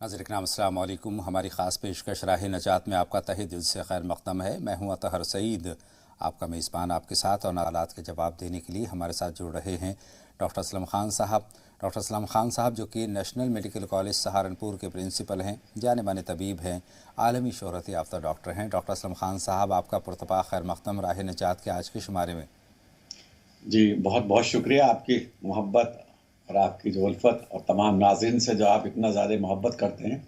नाज़रीन किराम अस्सलाम वालेकुम। हमारी ख़ास पेशकश राह नजात में आपका तहे दिल से खैर मक़दम है। मैं हूँ अतहर सईद, आपका मेज़बान आपके साथ, और हालात के जवाब देने के लिए हमारे साथ जुड़ रहे हैं डॉक्टर असलम ख़ान साहब। डॉक्टर असलम ख़ान साहब जो कि नेशनल मेडिकल कॉलेज सहारनपुर के प्रिंसिपल हैं, जाने माने तबीब हैं, आलमी शोहरत याफ्ता डॉक्टर हैं। डॉक्टर असलम ख़ान साहब, आपका पुरतपा खैर मक़दम राह नजात के आज के शुमारे में। जी, बहुत बहुत शुक्रिया आपकी मोहब्बत और आपकी जो उल्फत और तमाम नाज़रीन से जो आप इतना ज़्यादा मोहब्बत करते हैं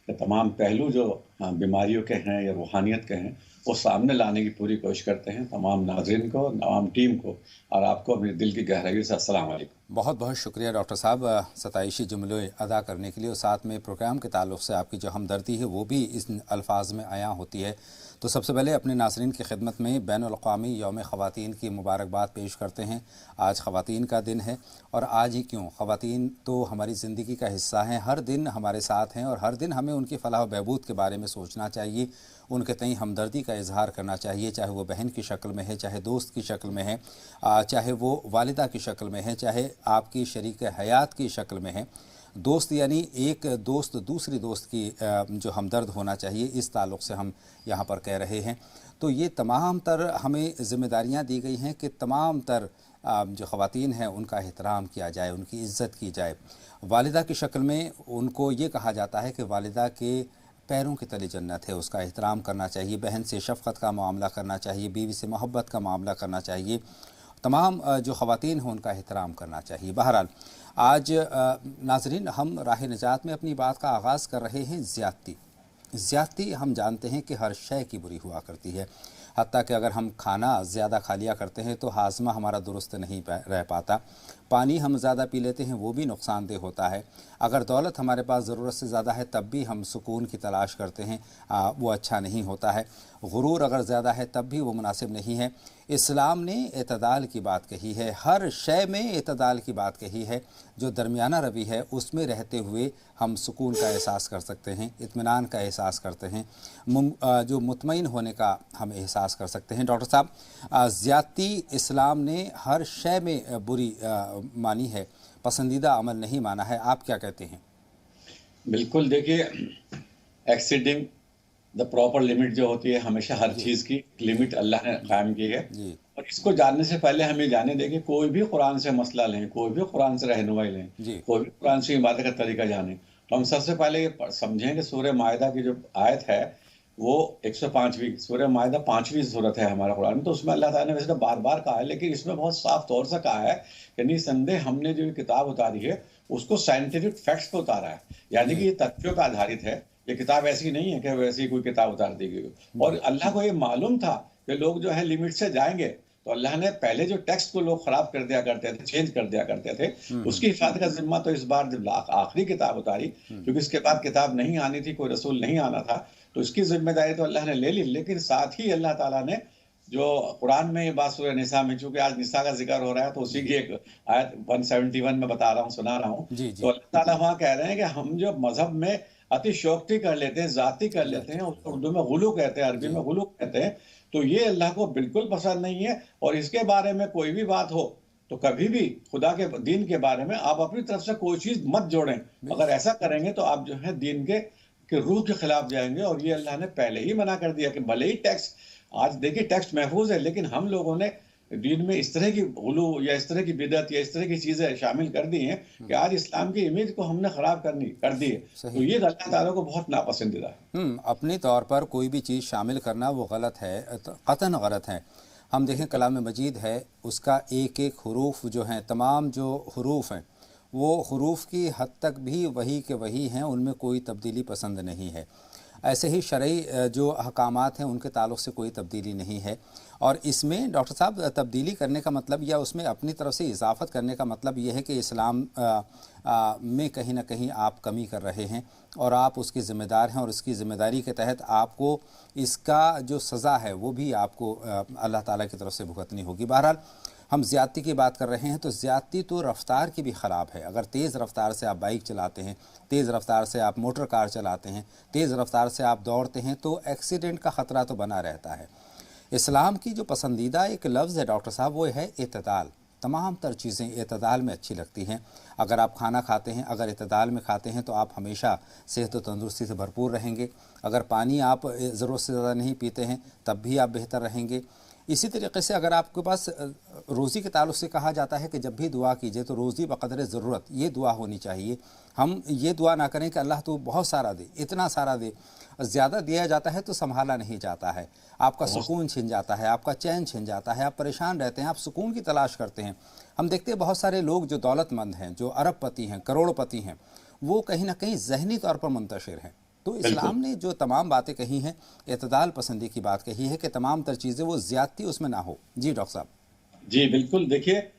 कि तमाम पहलू जो बीमारियों के हैं या रूहानियत के हैं वो सामने लाने की पूरी कोशिश करते हैं। तमाम नाज़रीन को, तमाम टीम को और आपको अपने दिल की गहराइयों से अस्सलाम वालेकुम। बहुत बहुत शुक्रिया डॉक्टर साहब, सताइशी जुमले अदा करने के लिए, और साथ में प्रोग्राम के ताल्लुक़ से आपकी जो हमदर्दी है वो भी इस अल्फाज में आया होती है। तो सबसे पहले अपने नाज़रीन की खिदमत में बैनुल-अक़वामी यौम ख़वातीन की मुबारकबाद पेश करते हैं। आज ख़वातीन का दिन है, और आज ही क्यों, ख़वातीन तो हमारी ज़िंदगी का हिस्सा हैं, हर दिन हमारे साथ हैं, और हर दिन हमें उनकी फ़लाह व बहबूद के बारे में सोचना चाहिए, उनके तई हमदर्दी का इजहार करना चाहिए, चाहे वो बहन की शक्ल में है, चाहे दोस्त की शक्ल में है, चाहे वो वालिदा की शक्ल में है, चाहे आपकी शरीक हयात की शक्ल में है। दोस्त यानी एक दोस्त दूसरी दोस्त की जो हमदर्द होना चाहिए, इस ताल्लुक़ से हम यहाँ पर कह रहे हैं। तो ये तमाम तर हमें ज़िम्मेदारियाँ दी गई हैं कि तमाम तर जो ख़वातीन हैं उनका एहतराम किया जाए, उनकी इज़्ज़त की जाए। वालिदा की शक्ल में उनको ये कहा जाता है कि वालिदा के पैरों के तले जन्नत है, उसका एहतराम करना चाहिए, बहन से शफ़क़त का मामला करना चाहिए, बीवी से मोहब्बत का मामला करना चाहिए, तमाम जो ख़वातीन हैं उनका एहतराम करना चाहिए। बहरहाल आज नाज़रीन हम राह निजात में अपनी बात का आगाज़ कर रहे हैं ज़्यादती। ज़्यादती हम जानते हैं कि हर शय की बुरी हुआ करती है। हत्ता कि अगर हम खाना ज़्यादा खा लिया करते हैं तो हाज़मा हमारा दुरुस्त नहीं रह पाता। पानी हम ज़्यादा पी लेते हैं वो भी नुकसानदेह होता है। अगर दौलत हमारे पास ज़रूरत से ज़्यादा है तब भी हम सुकून की तलाश करते हैं, वो अच्छा नहीं होता है। गुरूर अगर ज़्यादा है तब भी वो मुनासिब नहीं है। इस्लाम ने एतदाल की बात कही है, हर शय में एतदाल की बात कही है। जो दरमियाना रवि है उसमें रहते हुए हम सुकून का एहसास कर सकते हैं, इत्मीनान का एहसास करते हैं, जो मुतमईन होने का हम एहसास कर सकते हैं। डॉक्टर साहब, ज़्यादती इस्लाम ने हर शय में बुरी मानी है, पसंदीदा अमल नहीं माना है। आप क्या कहते हैं? बिल्कुल, देखिए, एक्सीडिंग द प्रॉपर लिमिट जो होती है, हमेशा हर चीज़ की लिमिट अल्लाह ने कायम की है। जी और इसको जानने से पहले हमें जाने दें कि कोई भी कुरान से मसला लें, कोई भी कुरान से रहनुमाई लें, जी कोई भी कुरान से इबादत का तरीका जानें, तो हम सबसे पहले ये समझें कि सूरह माइदा की जो आयत है वो 105वीं सूरह माइदा 5वीं सूरत है हमारा कुरान में। तो उसमें अल्लाह ताला ने वैसे तो बार-बार कहा है, लेकिन इसमें बहुत साफ तौर से कहा है कि निसंदेह हमने जो ये किताब उतारी है उसको साइंटिफिक फैक्ट्स पे उतारा है, यानी कि जी ये तथ्यों पर आधारित है। ये किताब ऐसी नहीं है कि वैसी कोई किताब उतार दी गई हो। और अल्लाह को ये मालूम था कि लोग जो है लिमिट से जाएंगे, तो अल्लाह ने पहले जो टेक्स्ट को लोग खराब कर दिया करते थे, चेंज कर दिया करते थे, उसकी हिफाजत का जिम्मा तो इस बार जब आखिरी किताब उतारी, क्योंकि इसके बाद किताब नहीं आनी थी, कोई रसूल नहीं आना था, तो इसकी जिम्मेदारी तो अल्लाह ने ले ली। लेकिन साथ ही अल्लाह ताला ने जो कुरान में ये बात सूरह निसा में, चूंकि आज निसा का जिक्र हो रहा है तो उसी की एक आयत 171 में बता रहा हूँ, सुना रहा हूँ। जी तो जी अल्लाह ताला वहाँ कह रहे हैं कि हम जो मजहब में अतिशयोक्ति कर लेते हैं, जाती कर लेते हैं, उसको उर्दू में गुलू कहते हैं, अरबी जी में गुलू कहते हैं, तो ये अल्लाह को बिल्कुल पसंद नहीं है। और इसके बारे में कोई भी बात हो तो कभी भी खुदा के दीन के बारे में आप अपनी तरफ से कोई चीज मत जोड़ें। अगर ऐसा करेंगे तो आप जो है दीन के रूह के खिलाफ जाएंगे। और ये अल्लाह ने पहले ही मना कर दिया कि भले ही टेक्स्ट, आज देखिए टेक्स्ट महफूज है, लेकिन हम लोगों ने दीन में इस तरह की गुलू या इस तरह की बिदअत या इस तरह की चीजें शामिल कर दी हैं कि आज इस्लाम की इमेज को हमने खराब कर दी है। तो सही। ये अल्लाह ताला को बहुत नापसंदीदा है। अपनी तौर पर कोई भी चीज़ शामिल करना वो गलत है, क़तन गलत है। हम देखें कलाम मजीद है, उसका एक एक हरूफ जो हैं, तमाम जो हरूफ हैं वो हरूफ की हद तक भी वही के वही हैं, उनमें कोई तब्दीली पसंद नहीं है। ऐसे ही शरई जो अहकामात हैं उनके ताल्लुक़ से कोई तब्दीली नहीं है। और इसमें डॉक्टर साहब तब्दीली करने का मतलब या उसमें अपनी तरफ से इजाफ़त करने का मतलब ये है कि इस्लाम में कहीं ना कहीं आप कमी कर रहे हैं और आप उसके ज़िम्मेदार हैं, और उसकी ज़िम्मेदारी के तहत आपको इसका जो सज़ा है वो भी आपको अल्लाह ताला की तरफ से भुगतनी होगी। बहरहाल हम ज़्यादती की बात कर रहे हैं, तो ज़्यादती तो रफ़्तार की भी ख़राब है। अगर तेज़ रफ़्तार से आप बाइक चलाते हैं, तेज़ रफ़्तार से आप मोटर कार चलाते हैं, तेज़ रफ़्तार से आप दौड़ते हैं, तो एक्सीडेंट का ख़तरा तो बना रहता है। इस्लाम की जो पसंदीदा एक लफ्ज़ है डॉक्टर साहब वो है एतदाल, तमाम तर चीज़ें एतदाल में अच्छी लगती हैं। अगर आप खाना खाते हैं, अगर एतदाल में खाते हैं तो आप हमेशा सेहत व तंदुरुस्ती से भरपूर रहेंगे। अगर पानी आप ज़रूरत से ज़्यादा नहीं पीते हैं तब भी आप बेहतर रहेंगे। इसी तरीके से अगर आपके पास रोज़ी के ताल्लुक़ से कहा जाता है कि जब भी दुआ कीजिए तो रोज़ी बक़दर ज़रूरत, ये दुआ होनी चाहिए। हम ये दुआ ना करें कि अल्लाह तो बहुत सारा दे, इतना सारा दे। ज़्यादा दिया जाता है तो संभाला नहीं जाता है, आपका सुकून छिन जाता है, आपका चैन छिन जाता है, आप परेशान रहते हैं, आप सुकून की तलाश करते हैं। हम देखते हैं बहुत सारे लोग जो दौलतमंद हैं, जो अरबपति हैं, करोड़पति हैं, वो कहीं ना कहीं ज़हनी तौर पर मुंतशिर हैं। तो इस्लाम ने जो तमाम बातें कही हैं, एतदाल पसंदी की बात कही है कि तमाम तर चीज़ें वो ज़्यादती उसमें ना हो। जी डॉक्टर साहब। जी बिल्कुल, देखिए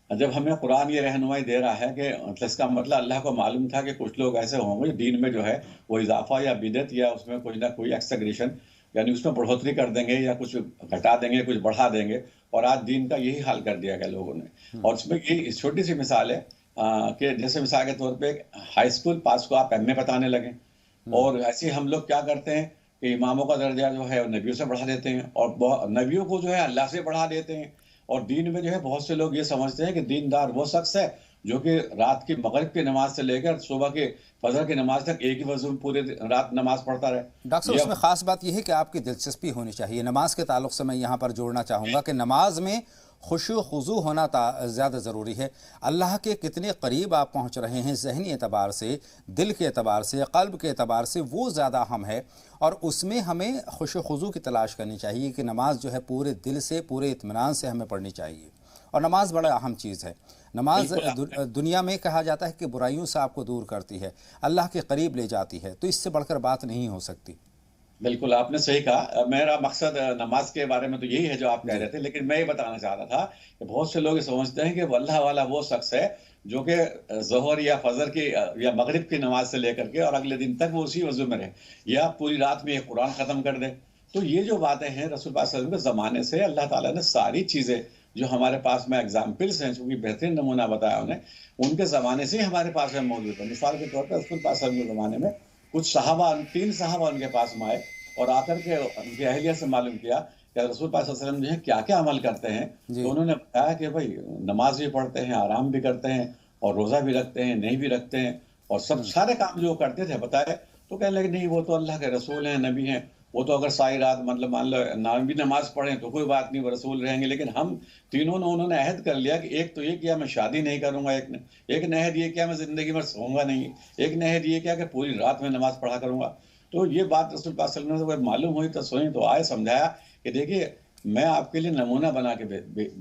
जब हमें कुरान ये रहनुमाई दे रहा है कि मतलब इसका मतलब अल्लाह को मालूम था कि कुछ लोग ऐसे होंगे दीन में जो है वो इजाफा या बिदत या उसमें कोई ना कोई एक्सग्रेशन यानी उसमें बढ़ोतरी कर देंगे या कुछ घटा देंगे, कुछ बढ़ा देंगे। और आज दीन का यही हाल कर दिया गया लोगों ने। और इसमें ये छोटी सी मिसाल है कि जैसे मिसाल के तौर पे हाई स्कूल पास को आप एमए बताने लगे, और ऐसे हम लोग क्या करते हैं कि इमामों का दर्जा जो है नबियों से बढ़ा देते हैं, और नबियों को जो है अल्लाह से बढ़ा देते हैं। और दीन में जो है बहुत से लोग ये समझते हैं कि दीनदार वो शख्स है जो कि रात की मगरिब की नमाज से लेकर सुबह के फजर की नमाज तक एक ही वजू में पूरे रात नमाज पढ़ता रहे। डॉक्टर साहब, उसमें ख़ास बात यह है कि आपकी दिलचस्पी होनी चाहिए। नमाज के ताल्लुक़ से मैं यहाँ पर जोड़ना चाहूँगा कि नमाज में खुशू खुजू होना ज़्यादा ज़रूरी है। अल्लाह के कितने करीब आप पहुँच रहे हैं ज़हनी एतबार से, दिल के एतबार से, क़ल्ब के एतबार से, वो ज़्यादा अहम है। और उसमें हमें खुशू खुजू की तलाश करनी चाहिए कि नमाज जो है पूरे दिल से, पूरे इत्मीनान से हमें पढ़नी चाहिए। और नमाज बड़ा अहम चीज़ है। नमाज दुनिया में कहा जाता है कि बुराइयों से आपको दूर करती है, अल्लाह के करीब ले जाती है, तो इससे बढ़कर बात नहीं हो सकती। बिल्कुल, आपने सही कहा। मेरा मकसद नमाज के बारे में तो यही है जो आप कह रहे थे, लेकिन मैं ये बताना चाह रहा था कि बहुत से लोग समझते हैं कि अल्लाह वाला वो शख्स है जो कि ज़ोहर या फजर की या मगरिब की नमाज से लेकर के और अगले दिन तक वो उसी वजू में रहे या पूरी रात में एक कुरान ख़त्म कर दे। तो ये जो बातें हैं रसूल पाक सल्लल्लाहु अलैहि वसल्लम के ज़माने से अल्लाह ताला ने सारी चीज़ें जो हमारे पास में एग्जाम्पल्स हैं, चूँकि बेहतरीन नमूना बताया उन्हें, उनके ज़माने से ही हमारे पास में मौजूद है। मिसाल के तौर पर रसूल पाक सल्लल्लाहु अलैहि वसल्लम के ज़माने में कुछ सहाबा, 3 सहाबा उनके पास में आए और आकर के उनकी अहलिया से मालूम किया कि रसूल पाक सल्लल्लाहु अलैहि वसल्लम जो है क्या-क्या अमल करते हैं। तो उन्होंने बताया कि भाई नमाज भी पढ़ते हैं, आराम भी करते हैं और रोज़ा भी रखते हैं, नहीं भी रखते हैं और सब सारे काम जो करते थे बताए। तो कहने लगे नहीं वो तो अल्लाह के रसूल हैं, नबी हैं, वो तो अगर सारी रात मतलब मान लो ना भी नमाज पढ़ें तो कोई बात नहीं, वो रसूल रहेंगे। लेकिन हम तीनों ने उन्होंने अहद कर लिया कि एक तो ये किया मैं शादी नहीं करूंगा, एक ने अहद ये किया मैं जिंदगी में सोऊंगा नहीं, एक ने अहद ये किया कि पूरी रात में नमाज पढ़ा करूंगा। तो ये बात रसूल पाक सल्लल्लाहु अलैहि वसल्लम से मालूम हुई तो सुनी तो आए, समझाया कि देखिए मैं आपके लिए नमूना बना के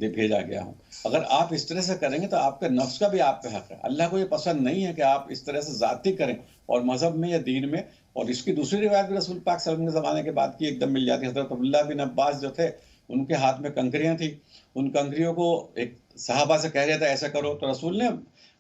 भेजा गया हूँ। अगर आप इस तरह से करेंगे तो आपके नफ्स का भी आप पे हक है। अल्लाह को ये पसंद नहीं है कि आप इस तरह से जाती करें और मजहब में या दीन में। और इसकी दूसरी रिवायत भी रसूल पाक सल्लल्लाहु अलैहि वसल्लम के ज़माने के बाद की एकदम मिल जाती है। हज़रत अब्दुल्लाह बिन अब्बास जो थे उनके हाथ में कंकरियाँ थी, उन कंकरियों को एक सहाबा से कह रहा था ऐसा करो, तो रसूल ने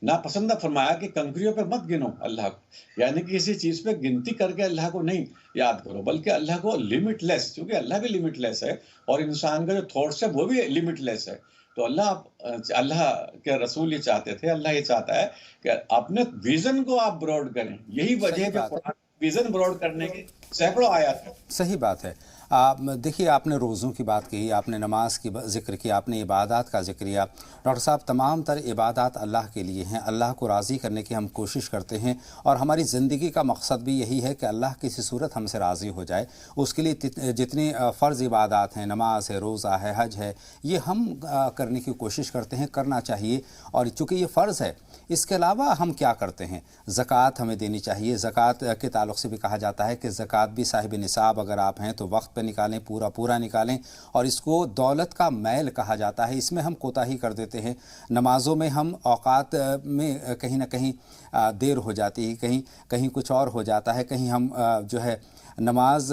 नापसंद फरमाया कि कंकरियों पे मत गिनो अल्लाह को, यानी कि किसी चीज़ पे गिनती करके अल्लाह को नहीं याद करो, बल्कि अल्लाह को लिमिटलेस, क्योंकि अल्लाह भी लिमिटलेस है और इंसान का जो थॉट्स है वो भी लिमिटलेस है। तो अल्लाह के रसूल ये चाहते थे, अल्लाह ये चाहता है कि अपने विजन को आप ब्रॉड करें। यही वजह है कि कुरान विजन ब्रॉड करने की सैकड़ों आयत है। सही बात है। देखिए, आपने रोज़ों की बात कही, आपने नमाज की ज़िक्र किया, आपने इबादत का ज़िक्र किया। डॉक्टर साहब, तमाम तर इबादत अल्लाह के लिए हैं, अल्लाह को राज़ी करने की हम कोशिश करते हैं और हमारी ज़िंदगी का मकसद भी यही है कि अल्लाह किसी सूरत हमसे राज़ी हो जाए। उसके लिए जितनी फ़र्ज़ इबादत हैं, नमाज है, रोज़ा है, हज है, ये हम करने की कोशिश करते हैं, करना चाहिए। और चूँकि ये फ़र्ज़ है, इसके अलावा हम क्या करते हैं? ज़कात हमें देनी चाहिए। ज़कात के ताल्लुक़ से भी कहा जाता है कि ज़कात भी साहिब निसाब अगर आप हैं तो वक्त पे निकालें, पूरा पूरा निकालें। और इसको दौलत का मैल कहा जाता है, इसमें हम कोताही कर देते हैं। नमाज़ों में हम औकात में कहीं ना कहीं देर हो जाती है, कहीं कहीं कुछ और हो जाता है, कहीं हम जो है नमाज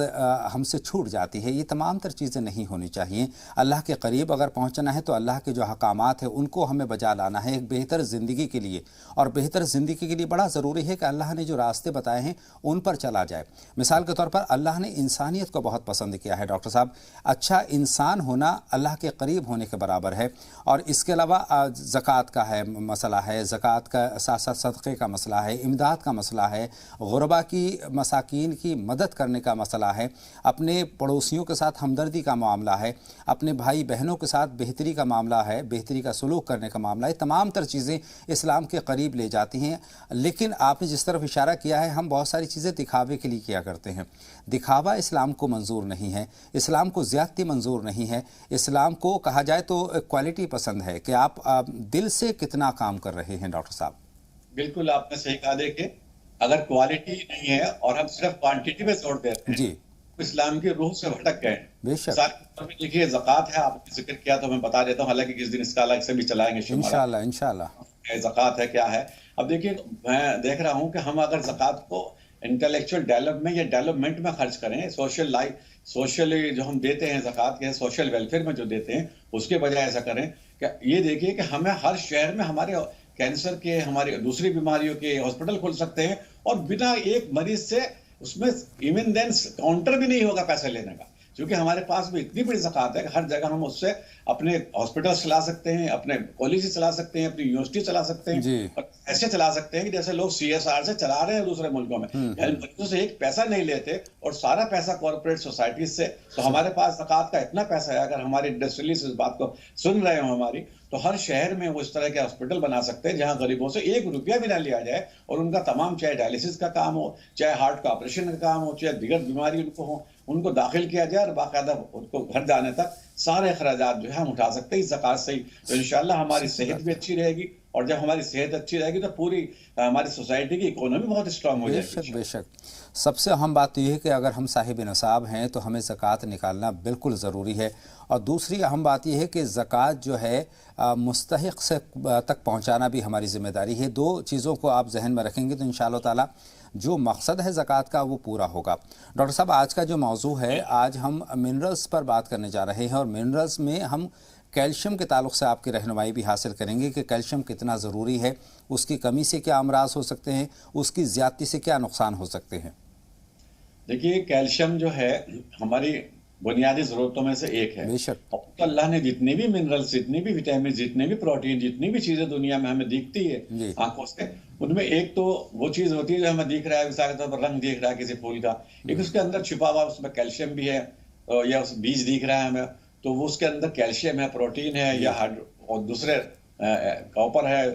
हमसे छूट जाती है। ये तमाम तर चीज़ें नहीं होनी चाहिए। अल्लाह के करीब अगर पहुंचना है तो अल्लाह के जो हकामात है उनको हमें बजा लाना है एक बेहतर ज़िंदगी के लिए। और बेहतर ज़िंदगी के लिए बड़ा ज़रूरी है कि अल्लाह ने जो रास्ते बताए हैं उन पर चला जाए। मिसाल के तौर पर अल्लाह ने इंसानियत को बहुत पसंद किया है डॉक्टर साहब। अच्छा इंसान होना अल्लाह के करीब होने के बराबर है। और इसके अलावा ज़कात का है मसला है, ज़कात का साथ साथ सदक़े का मसला है, इमदाद का मसला है, गुरबा की, मसाकीन की मदद करने करने का मसला है, अपने पड़ोसियों के साथ हमदर्दी का मामला है, अपने भाई बहनों के साथ बेहतरी का मामला है, बेहतरी का सलूक करने का मामला है, तमाम तर चीज़ें इस्लाम के करीब ले जाती हैं। लेकिन आपने जिस तरफ इशारा किया है, हम बहुत सारी चीज़ें दिखावे के लिए किया करते हैं। दिखावा इस्लाम को मंजूर नहीं है, इस्लाम को ज़्यादती मंजूर नहीं है। इस्लाम को कहा जाए तो क्वालिटी पसंद है कि आप दिल से कितना काम कर रहे हैं। डॉक्टर साहब, बिल्कुल आपने सही कहा। देखिए, अगर क्वालिटी नहीं है और हम सिर्फ क्वांटिटी पे जोर देते हैं जी, तो इस्लाम के रूह से भटक गए। बेशक। मिसाल के तौर पे देखिए, ज़कात है, आपने जिक्र किया तो मैं बता देता हूँ, हालांकि किस दिन इसका अलग से भी चलाएंगे इंशाल्लाह इंशाल्लाह। ज़कात है क्या है। अब देखिए, मैं देख रहा हूँ कि हम अगर ज़कात को इंटेलेक्चुअल डेवलपमेंट या डेवलपमेंट में खर्च करें, सोशल लाइफ, सोशली जो हम देते हैं ज़कात के, सोशल वेलफेयर में जो देते हैं, उसके बजाय ऐसा करें कि ये देखिए कि हमें हर शहर में हमारे कैंसर के, हमारी दूसरी बीमारियों के हॉस्पिटल खोल सकते हैं और बिना एक मरीज से उसमें इवन देन काउंटर भी नहीं होगा पैसे लेने का, क्योंकि हमारे पास भी इतनी बड़ी ज़कात है कि हर जगह हम उससे अपने हॉस्पिटल चला सकते हैं, अपने कॉलेज चला सकते हैं, अपनी यूनिवर्सिटी चला सकते हैं, और ऐसे चला सकते हैं कि जैसे लोग CSR से चला रहे हैं दूसरे मुल्कों में। यानी मरीजों से एक पैसा नहीं लेते और सारा पैसा कॉर्पोरेट सोसाइटी से। तो हमारे पास ज़कात का इतना पैसा है, अगर हमारे इंडस्ट्रियलिस्ट इस बात को सुन रहे हो हमारी, तो हर शहर में वो इस तरह के हॉस्पिटल बना सकते हैं जहां गरीबों से एक रुपया भी ना लिया जाए और उनका तमाम, चाहे डायलिसिस का काम हो, चाहे हार्ट का ऑपरेशन का काम हो, चाहे दीगर बीमारी उनको हो, उनको दाखिल किया जाए और बाकायदा उनको घर जाने तक सारे अखराजात जो है हम उठा सकते हैं इस ज़कात से ही। तो इंशाल्लाह हमारी सेहत भी अच्छी रहेगी, और जब हमारी सेहत अच्छी रहेगी तो पूरी हमारी सोसाइटी की इकोनॉमी बहुत स्ट्रांग हो जाएगी। बेशक बेशक। सबसे अहम बात तो ये है कि अगर हम साहिब नसाब हैं तो हमें ज़कात निकालना बिल्कुल ज़रूरी है। और दूसरी अहम बात यह है कि ज़कात जो है मुस्तहिक़ से तक पहुँचाना भी हमारी ज़िम्मेदारी है। दो चीज़ों को आप जहन में रखेंगे तो इंशाअल्लाह ताला जो मकसद है ज़कात का वो पूरा होगा। डॉक्टर साहब, आज का जो मौजू है, आज हम मिनरल्स पर बात करने जा रहे हैं और मिनरल्स में हम कैल्शियम के ताल्लुक़ से आपकी रहनुमाई भी हासिल करेंगे कि कैल्शियम कितना ज़रूरी है, उसकी कमी से क्या अमराज हो सकते हैं, उसकी ज़्यादती से क्या नुकसान हो सकते हैं। देखिए, कैल्शियम जो है हमारी बुनियादी ज़रूरतों में से एक है। बेशक। और तो अल्लाह ने जितनी भी मिनरल्स, जितनी भी विटामिन, जितने भी प्रोटीन, जितनी भी चीज़ें दुनिया में हमें दिखती है आंखों से, उनमें एक तो वो चीज़ होती है जो हमें दिख रहा है, मिसाल के तौर पर रंग दिख रहा है किसी फूल का, एक उसके अंदर छुपा हुआ उसमें कैल्शियम भी है, या उस बीज दिख रहा है हमें, तो वो उसके अंदर कैल्शियम है, प्रोटीन है, या और दूसरे कॉपर है,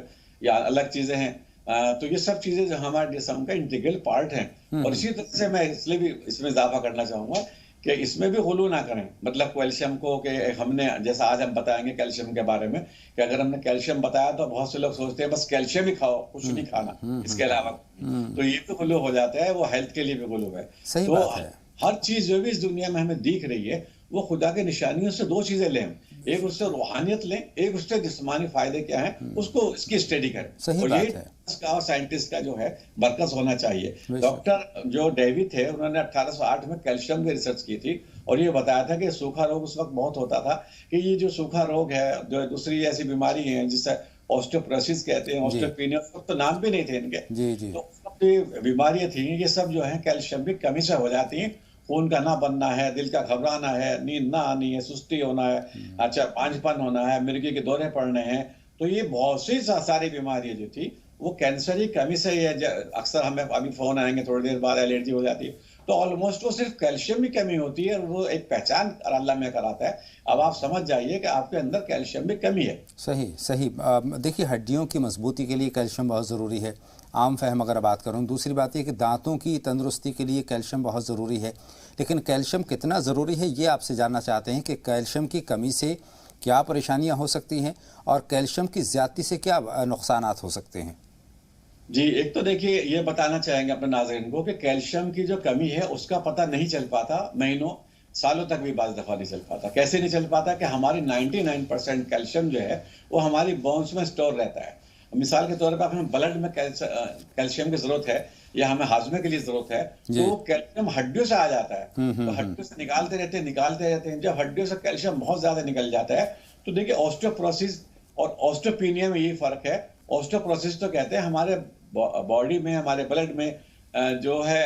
या अलग चीज़ें हैं। तो ये सब चीज़ें जो हमारे जिस्म का इंटीग्रल पार्ट हैं। और इसी तरह से मैं इसलिए भी इसमें इजाफा करना चाहूँगा कि इसमें भी गुलू ना करें, मतलब कैल्शियम को, कि हमने जैसा आज हम बताएंगे कैल्शियम के बारे में, कि अगर हमने कैल्शियम बताया तो बहुत से लोग सोचते हैं बस कैल्शियम ही खाओ, कुछ नहीं खाना इसके अलावा, तो ये भी गुलू हो जाता है, वो हेल्थ के लिए भी गुलू है। तो हर चीज़ जो भी इस दुनिया में हमें दिख रही है वो खुदा के निशानियों से दो चीजें लें, एक उससे रूहानियत लें, एक उससे जिस्मानी फायदे क्या हैं उसको इसकी स्टडी करें। सही बात है। और साइंटिस्ट का जो है मरकज होना चाहिए। डॉक्टर जो डेवी थे, उन्होंने 1808 में कैल्शियम की रिसर्च की थी और ये बताया था कि सूखा रोग उस वक्त बहुत होता था, कि ये जो सूखा रोग है, जो दूसरी ऐसी बीमारी है जिससे ऑस्टियोपोरोसिस कहते हैं, ऑस्टियोपेनिया, उस वक्त तो नाम भी नहीं थे इनके, तो बीमारियां थी, ये सब जो है कैल्शियम की कमी से हो जाती हैं। खून का ना बनना है, दिल का घबराना है, नींद ना आनी है, सुस्ती होना है, अच्छा पांचपन होना है, मिर्गी के दौरे पड़ने हैं, तो ये बहुत सी सारी बीमारियां जो थी वो कैंसर की कमी से ही है। अक्सर हमें अभी फोन आएंगे थोड़ी देर बाद, एलर्जी हो जाती है, तो ऑलमोस्ट वो सिर्फ कैल्शियम की कमी होती है, वो एक पहचान अल्लाह में कराता है। अब आप समझ जाइए कि आपके अंदर कैल्शियम की कमी है। सही सही। देखिए, हड्डियों की मजबूती के लिए कैल्शियम बहुत ज़रूरी है, आम फहम अगर बात करूँ। दूसरी बात यह कि दांतों की तंदुरुस्ती के लिए कैल्शियम बहुत ज़रूरी है, लेकिन कैल्शियम कितना ज़रूरी है ये आपसे जानना चाहते हैं कि कैल्शियम की कमी से क्या परेशानियां हो सकती हैं और कैल्शियम की ज़्यादती से क्या नुकसानात हो सकते हैं। जी, एक तो देखिए ये बताना चाहेंगे अपने नाज़रीन को कि कैल्शियम की जो कमी है उसका पता नहीं चल पाता, महीनों सालों तक भी बाज़ दफ़ा नहीं चल पाता। कैसे नहीं चल पाता कि हमारी 99% कैल्शियम जो है वो हमारी बोन्स में स्टोर रहता है। मिसाल के तौर पर हमें ब्लड में कैल्शियम की जरूरत है या हमें हाजमे के लिए जरूरत है, तो कैल्शियम हड्डियों से आ जाता है, तो हड्डियों से निकालते रहते हैं। जब हड्डियों से कैल्शियम बहुत ज्यादा निकल जाता है तो देखिए ऑस्टियोपोरोसिस और ऑस्टियोपेनिया में ये फर्क है। ऑस्टियोपोरोसिस तो कहते हैं हमारे बॉडी में, हमारे ब्लड में जो है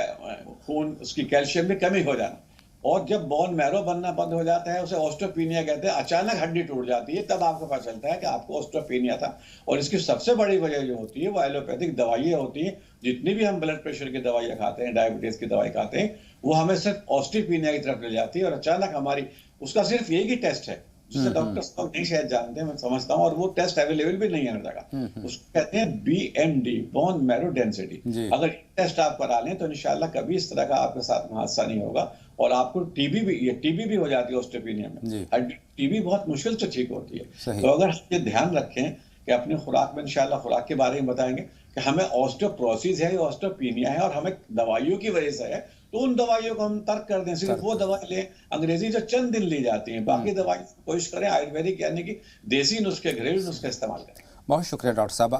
खून, उसकी कैल्शियम में कमी हो जाना, और जब बोन मैरो बनना बंद हो जाता है, उसे ऑस्टियोपीनिया कहते हैं, अचानक हड्डी टूट जाती है, तब आपको पता चलता है कि आपको ऑस्टियोपीनिया था। और इसकी सबसे बड़ी वजह जो होती है वो एलोपैथिक दवाइयाँ होती हैं। जितनी भी हम ब्लड प्रेशर की दवाइयाँ खाते हैं, डायबिटीज की दवाई खाते हैं, वो हमें सिर्फ ऑस्टियोपीनिया की तरफ ले जाती है। और अचानक हमारी, उसका सिर्फ एक ही टेस्ट है जिसे डॉक्टर नहीं शायद जानते हैं, मैं समझता हूँ, और वो टेस्ट अवेलेबल भी नहीं है हर जगह। उसको कहते हैं BMD, बोन मैरो डेंसिटी। अगर टेस्ट आप करा लें तो इंशाल्लाह कभी इस तरह का आपके साथ हादसा नहीं होगा। और आपको टीबी भी हो जाती है ऑस्टियोपीनिया में। टीबी बहुत मुश्किल से ठीक होती है। तो अगर ये ध्यान रखें कि अपनी खुराक में, इंशाल्लाह खुराक के बारे में बताएंगे कि हमें ऑस्टियोप्रोसिस है, ऑस्टियोपीनिया है और हमें दवाइयों की वजह से है, तो उन दवाइयों को हम तर्क कर दें, सिर्फ वो दवाई लें अंग्रेजी जो चंद दिन ली जाती हैं, बाकी दवाई कोशिश करें आयुर्वेदिक यानी कि देसी नुस्खे, घरेलू नुस्खे इस्तेमाल करें। बहुत शुक्रिया डॉक्टर साहब।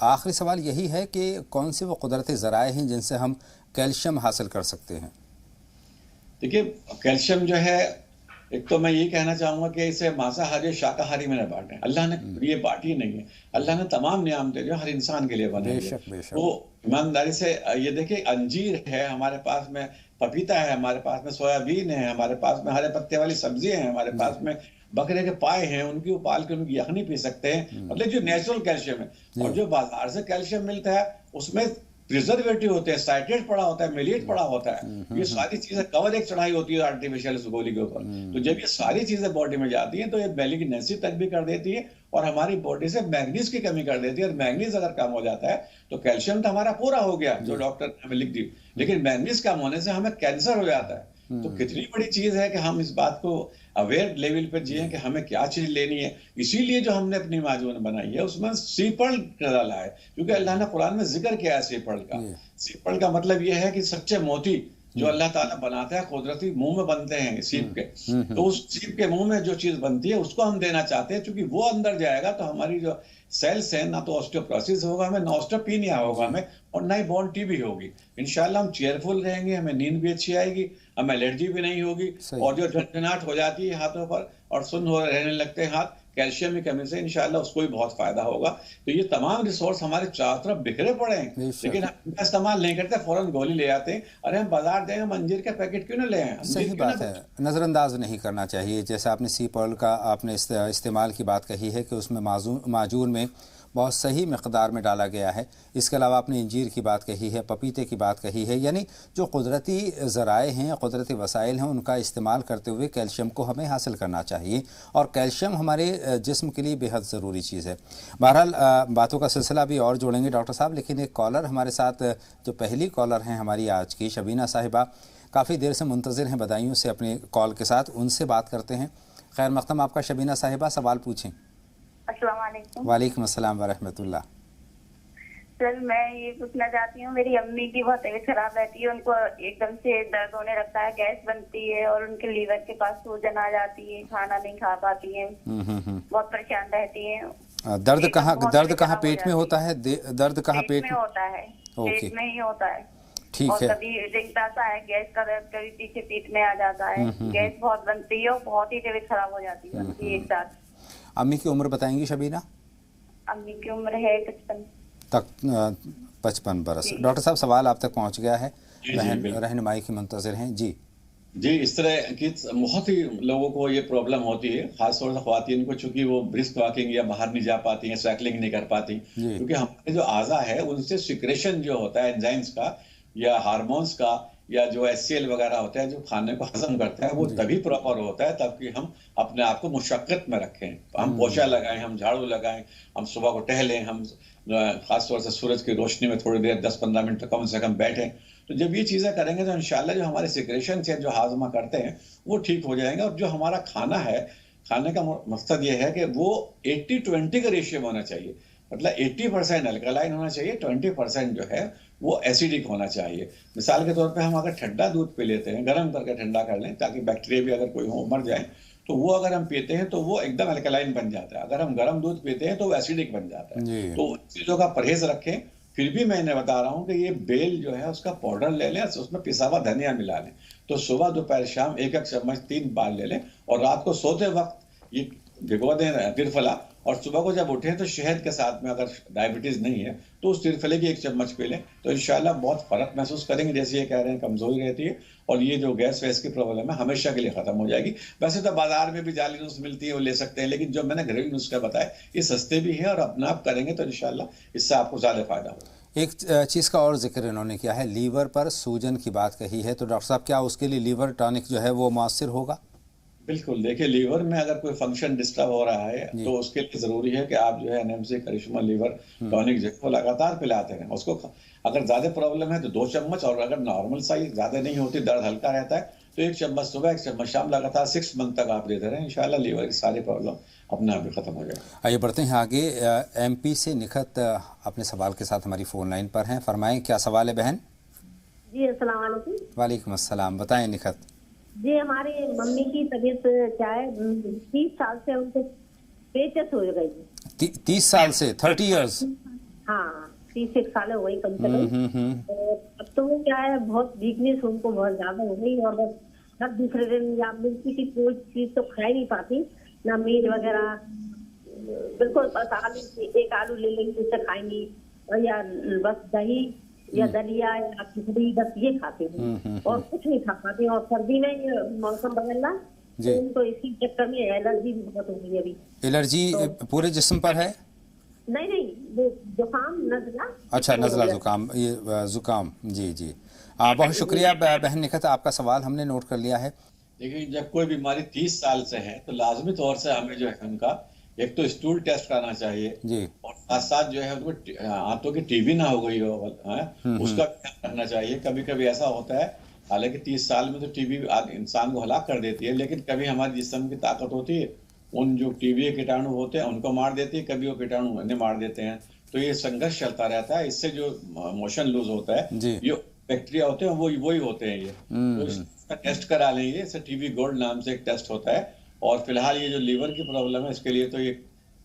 आखिरी सवाल यही है कि कौन से वो कुदरती ज़राए हैं जिनसे हम कैल्शियम हासिल कर सकते हैं? देखिए, कैल्शियम जो है, एक तो मैं ये कहना चाहूंगा कि इसे मांसाहारी शाकाहारी में न बांटें। अल्लाह ने ये बांटी नहीं है। अल्लाह ने तमाम नियामतें जो हर इंसान के लिए बनाई है, वो ईमानदारी से ये देखिए, अंजीर है हमारे पास में, पपीता है हमारे पास में, सोयाबीन है हमारे पास में, हरे पत्ते वाली सब्जियां हैं हमारे पास में, बकरे के पाए हैं, उनकी उबाल के उनकी यखनी पी सकते हैं। मतलब जो नेचुरल कैल्शियम है। और जो बाजार से कैल्शियम मिलता है उसमें प्रिजर्वेटिव होते हैं, साइट्रेट पड़ा होता है, मिलेट पड़ा होता है। ये सारी चीजें कवर एक चढ़ाई होती है आर्टिफिशियल इस गोली के ऊपर। तो जब ये सारी चीजें बॉडी में जाती हैं तो ये मैलिग्नेंसी तक भी कर देती है और हमारी बॉडी से मैग्नीज की कमी कर देती है। और मैग्नीज अगर कम हो जाता है तो कैल्शियम तो हमारा पूरा हो गया जो डॉक्टर ने हमें लिख दी, लेकिन मैग्नीज कम होने से हमें कैंसर हो जाता है। तो कितनी बड़ी चीज है कि हम इस बात को अवेयर लेवल पर जिए कि हमें क्या चीज लेनी है। इसीलिए जो हमने अपनी माजून बनाई है उसमें सीपल डाला है, क्योंकि अल्लाह ने कुरान में जिक्र किया है सीपल का। सीपल का मतलब यह है कि सच्चे मोती जो अल्लाह ताला बनाता है, कुदरती मुंह में बनते हैं सीप के। तो उस सीप के मुंह में जो चीज बनती है उसको हम देना चाहते हैं, क्योंकि वो अंदर जाएगा तो हमारी जो सेल्स हैं, ना तो ऑस्टियोप्रोसिस होगा हमें, ना ऑस्टियोपीनिया होगा हमें, और ना ही बोन टीबी होगी। इंशाल्लाह हम चेयरफुल रहेंगे, हमें नींद भी अच्छी आएगी, हमें एलर्जी भी नहीं होगी। और जो झंझनाहट हो जाती है हाथों पर और सुन्न हो रहने लगते हैं हाथ, कैल्शियम की कमी से, इंशाल्लाह उसको भी बहुत फायदा होगा। तो ये तमाम रिसोर्स हमारे चारों तरफ बिखरे पड़े हैं, लेकिन हम इनका इस्तेमाल नहीं करते, फौरन गोली ले आते हैं। अरे हम बाजार जाएंगे, हम अंजीर का पैकेट क्यों ना ले आए? सही बात है, नज़रअंदाज नहीं करना चाहिए। जैसे आपने सीप ऑयल का आपने इस्तेमाल की बात कही है कि उसमें माजून में बहुत सही मकदार में डाला गया है। इसके अलावा आपने इंजीर की बात कही है, पपीते की बात कही है, यानी जो कुदरती ज़राए हैं, कुदरती वसाइल हैं, उनका इस्तेमाल करते हुए कैल्शियम को हमें हासिल करना चाहिए। और कैल्शियम हमारे जिस्म के लिए बेहद ज़रूरी चीज़ है। बहरहाल बातों का सिलसिला भी और जोड़ेंगे डॉक्टर साहब, लेकिन एक कॉलर हमारे साथ, जो पहली कॉलर हैं हमारी आज की, शबीना साहिबा, काफ़ी देर से मुंतज़िर हैं बधाइयों से अपने कॉल के साथ, उनसे बात करते हैं। खैर मक़दम आपका शबीना साहिबा, सवाल पूछें। अस्सलाम वालेकुम। वालेकुम अस्सलाम व रहमतुल्लाह। सर मैं ये पूछना चाहती हूँ, मेरी अम्मी की बहुत तबीयत खराब रहती है, उनको एकदम से दर्द होने लगता है, गैस बनती है और उनके लीवर के पास सूजन आ जाती है, खाना नहीं खा पाती है, बहुत परेशान रहती है। दर्द कहाँ पेट में होता है? दर्द कहाँ पेट में होता है? पेट में ही होता है। ठीक है। कभी रिंगता सा है गैस का दर्द, कभी पीछे पीठ में आ जाता है, गैस बहुत बनती है और बहुत ही तबीयत खराब हो जाती है उनकी एक साथ। अम्मी की उम्र बताएंगी शबीना? अम्मी की उम्र है 55 बरस। डॉक्टर साहब सवाल आप तक पहुंच गया है, रहनुमाई की मुंतज़िर हैं जी। जी, इस तरह की बहुत ही लोगों को ये प्रॉब्लम होती है, खासतौर से ख्वातीन को, चूंकि वो ब्रिस्क वॉकिंग या बाहर नहीं जा पाती हैं, साइकिलिंग नहीं कर पाती, क्योंकि हमारे जो आज़ा है उनसे सिक्रेशन जो होता है एंजाइम्स का या हार्मोन्स का या जो HCl वगैरह होता है जो खाने को हजम करता है, वो तभी प्रॉपर होता है तब कि हम अपने आप को मुशक्कत में रखें, हम पोछा लगाएं, हम झाड़ू लगाएं, हम सुबह को टहलें, हम खासतौर से सूरज की रोशनी में थोड़ी देर 10-15 मिनट कम से कम बैठें। तो जब ये चीज़ें करेंगे तो इंशाल्लाह जो हमारे सिक्रेशन से जो हाजमा करते हैं वो ठीक हो जाएंगे। और जो हमारा खाना है, खाने का मकसद ये है कि वो 80-20 का रेशियो होना चाहिए, मतलब 80% अल्कलाइन होना चाहिए, 20% जो है वो एसिडिक होना चाहिए। मिसाल के तौर पे हम अगर ठंडा दूध पी लेते हैं, गर्म करके ठंडा कर लें ताकि बैक्टीरिया भी अगर कोई हो मर जाए, तो वो अगर हम पीते हैं तो वो एकदम अल्कलाइन बन जाता है। अगर हम गर्म दूध पीते हैं तो वो एसिडिक बन जाता है। तो उन चीज़ों का परहेज रखें। फिर भी मैंने बता रहा हूँ कि ये बेल जो है उसका पाउडर ले लें, उसमें पिसा हुआ धनिया मिला लें, तो सुबह दोपहर शाम 1-1 चम्मच 3 बार ले लें, और रात को सोते वक्त ये भिगो दें त्रिफला, और सुबह को जब उठें तो शहद के साथ में, अगर डायबिटीज नहीं है तो उस त्रिफले की 1 चम्मच पी लें तो इंशाल्लाह बहुत फर्क महसूस करेंगे। जैसे ये कह रहे हैं कमजोरी रहती है और ये जो गैस वैस की प्रॉब्लम है हमेशा के लिए खत्म हो जाएगी। वैसे तो बाजार में भी जाली नुस्खे मिलती है, वो ले सकते हैं, लेकिन जो मैंने घरेलू नुस्खा बताया ये सस्ते भी है और अपना आप करेंगे तो इंशाल्लाह इससे आपको ज्यादा फायदा होगा। एक चीज़ का और जिक्र इन्होंने किया है, लीवर पर सूजन की बात कही है, तो डॉक्टर साहब क्या उसके लिए लीवर टॉनिक जो है वो मौसर होगा? बिल्कुल, देखिए लीवर में अगर कोई फंक्शन डिस्टर्ब हो रहा है तो उसके लिए जरूरी है कि आप जो है एनएमसी करिश्मा लीवर टॉनिक जो है वो लगातार पिलाते रहें उसको। अगर ज्यादा प्रॉब्लम है तो 2 चम्मच, और अगर नॉर्मल साइज ज्यादा नहीं होती, दर्द हल्का रहता है तो 1 चम्मच सुबह 1 चम्मच शाम लगातार 6 मंथ तक आप देते रहें, इंशाल्लाह लीवर की सारी प्रॉब्लम अपने आप ही खत्म हो जाएगी। आइए बढ़ते हैं आगे। एमपी से निखत अपने सवाल के साथ हमारी फ़ोन लाइन पर हैं। फरमाएं, क्या सवाल है बहन? जी अस्सलाम वालेकुम। वालेकुम अस्सलाम, बताएं निखत। जी हमारी मम्मी की तबीयत क्या है, 30 साल से उनको पेचस हो गई। 30 साल से 30 इयर्स? हाँ 30 साल हो गई कम से कम। अब तो वो क्या है, बहुत वीकनेस उनको बहुत ज्यादा हो गई और बस हर दूसरे दिन या मिलती की कोई चीज तो खा ही नहीं पाती, ना मीट वगैरह, बिल्कुल बस आलू, एक आलू ले लेंगी उसे खाएंगी, और या बस दही या दलिया या खिचड़ी, बस ये खाते हैं और कुछ नहीं खा पाते। और सर्दी में मौसम बदलना तो उनको इसी चक्कर में एलर्जी भी बहुत हो गई अभी। एलर्जी तो पूरे जिस्म पर है? नहीं, वो जुकाम नजला। अच्छा, नजला जुकाम, ये जुकाम। जी जी, बहुत शुक्रिया बहन निखत, आपका सवाल हमने नोट कर लिया है। देखिए जब कोई बीमारी 30 साल से है तो लाजमी तौर से हमें जो है उनका एक तो स्टूल टेस्ट कराना चाहिए जी, और साथ साथ जो है उनको आंतों की टीबी ना हो गई हो उसका ध्यान रखना चाहिए। कभी कभी ऐसा होता है, हालांकि 30 साल में तो टीबी इंसान को हलाक कर देती है, लेकिन कभी हमारे जिस्म की ताकत होती है, उन जो टीबी के कीटाणु होते हैं उनको मार देती है, कभी वो कीटाणु उन्हें मार देते हैं। तो ये संघर्ष चलता रहता है, इससे जो मोशन लूज होता है, जो बैक्टीरिया होते हैं वही होते हैं ये। तो इसका टेस्ट करा लेंगे, इसे टीबी गोल्ड नाम से एक टेस्ट होता है। और फिलहाल ये जो लीवर की प्रॉब्लम है इसके लिए तो ये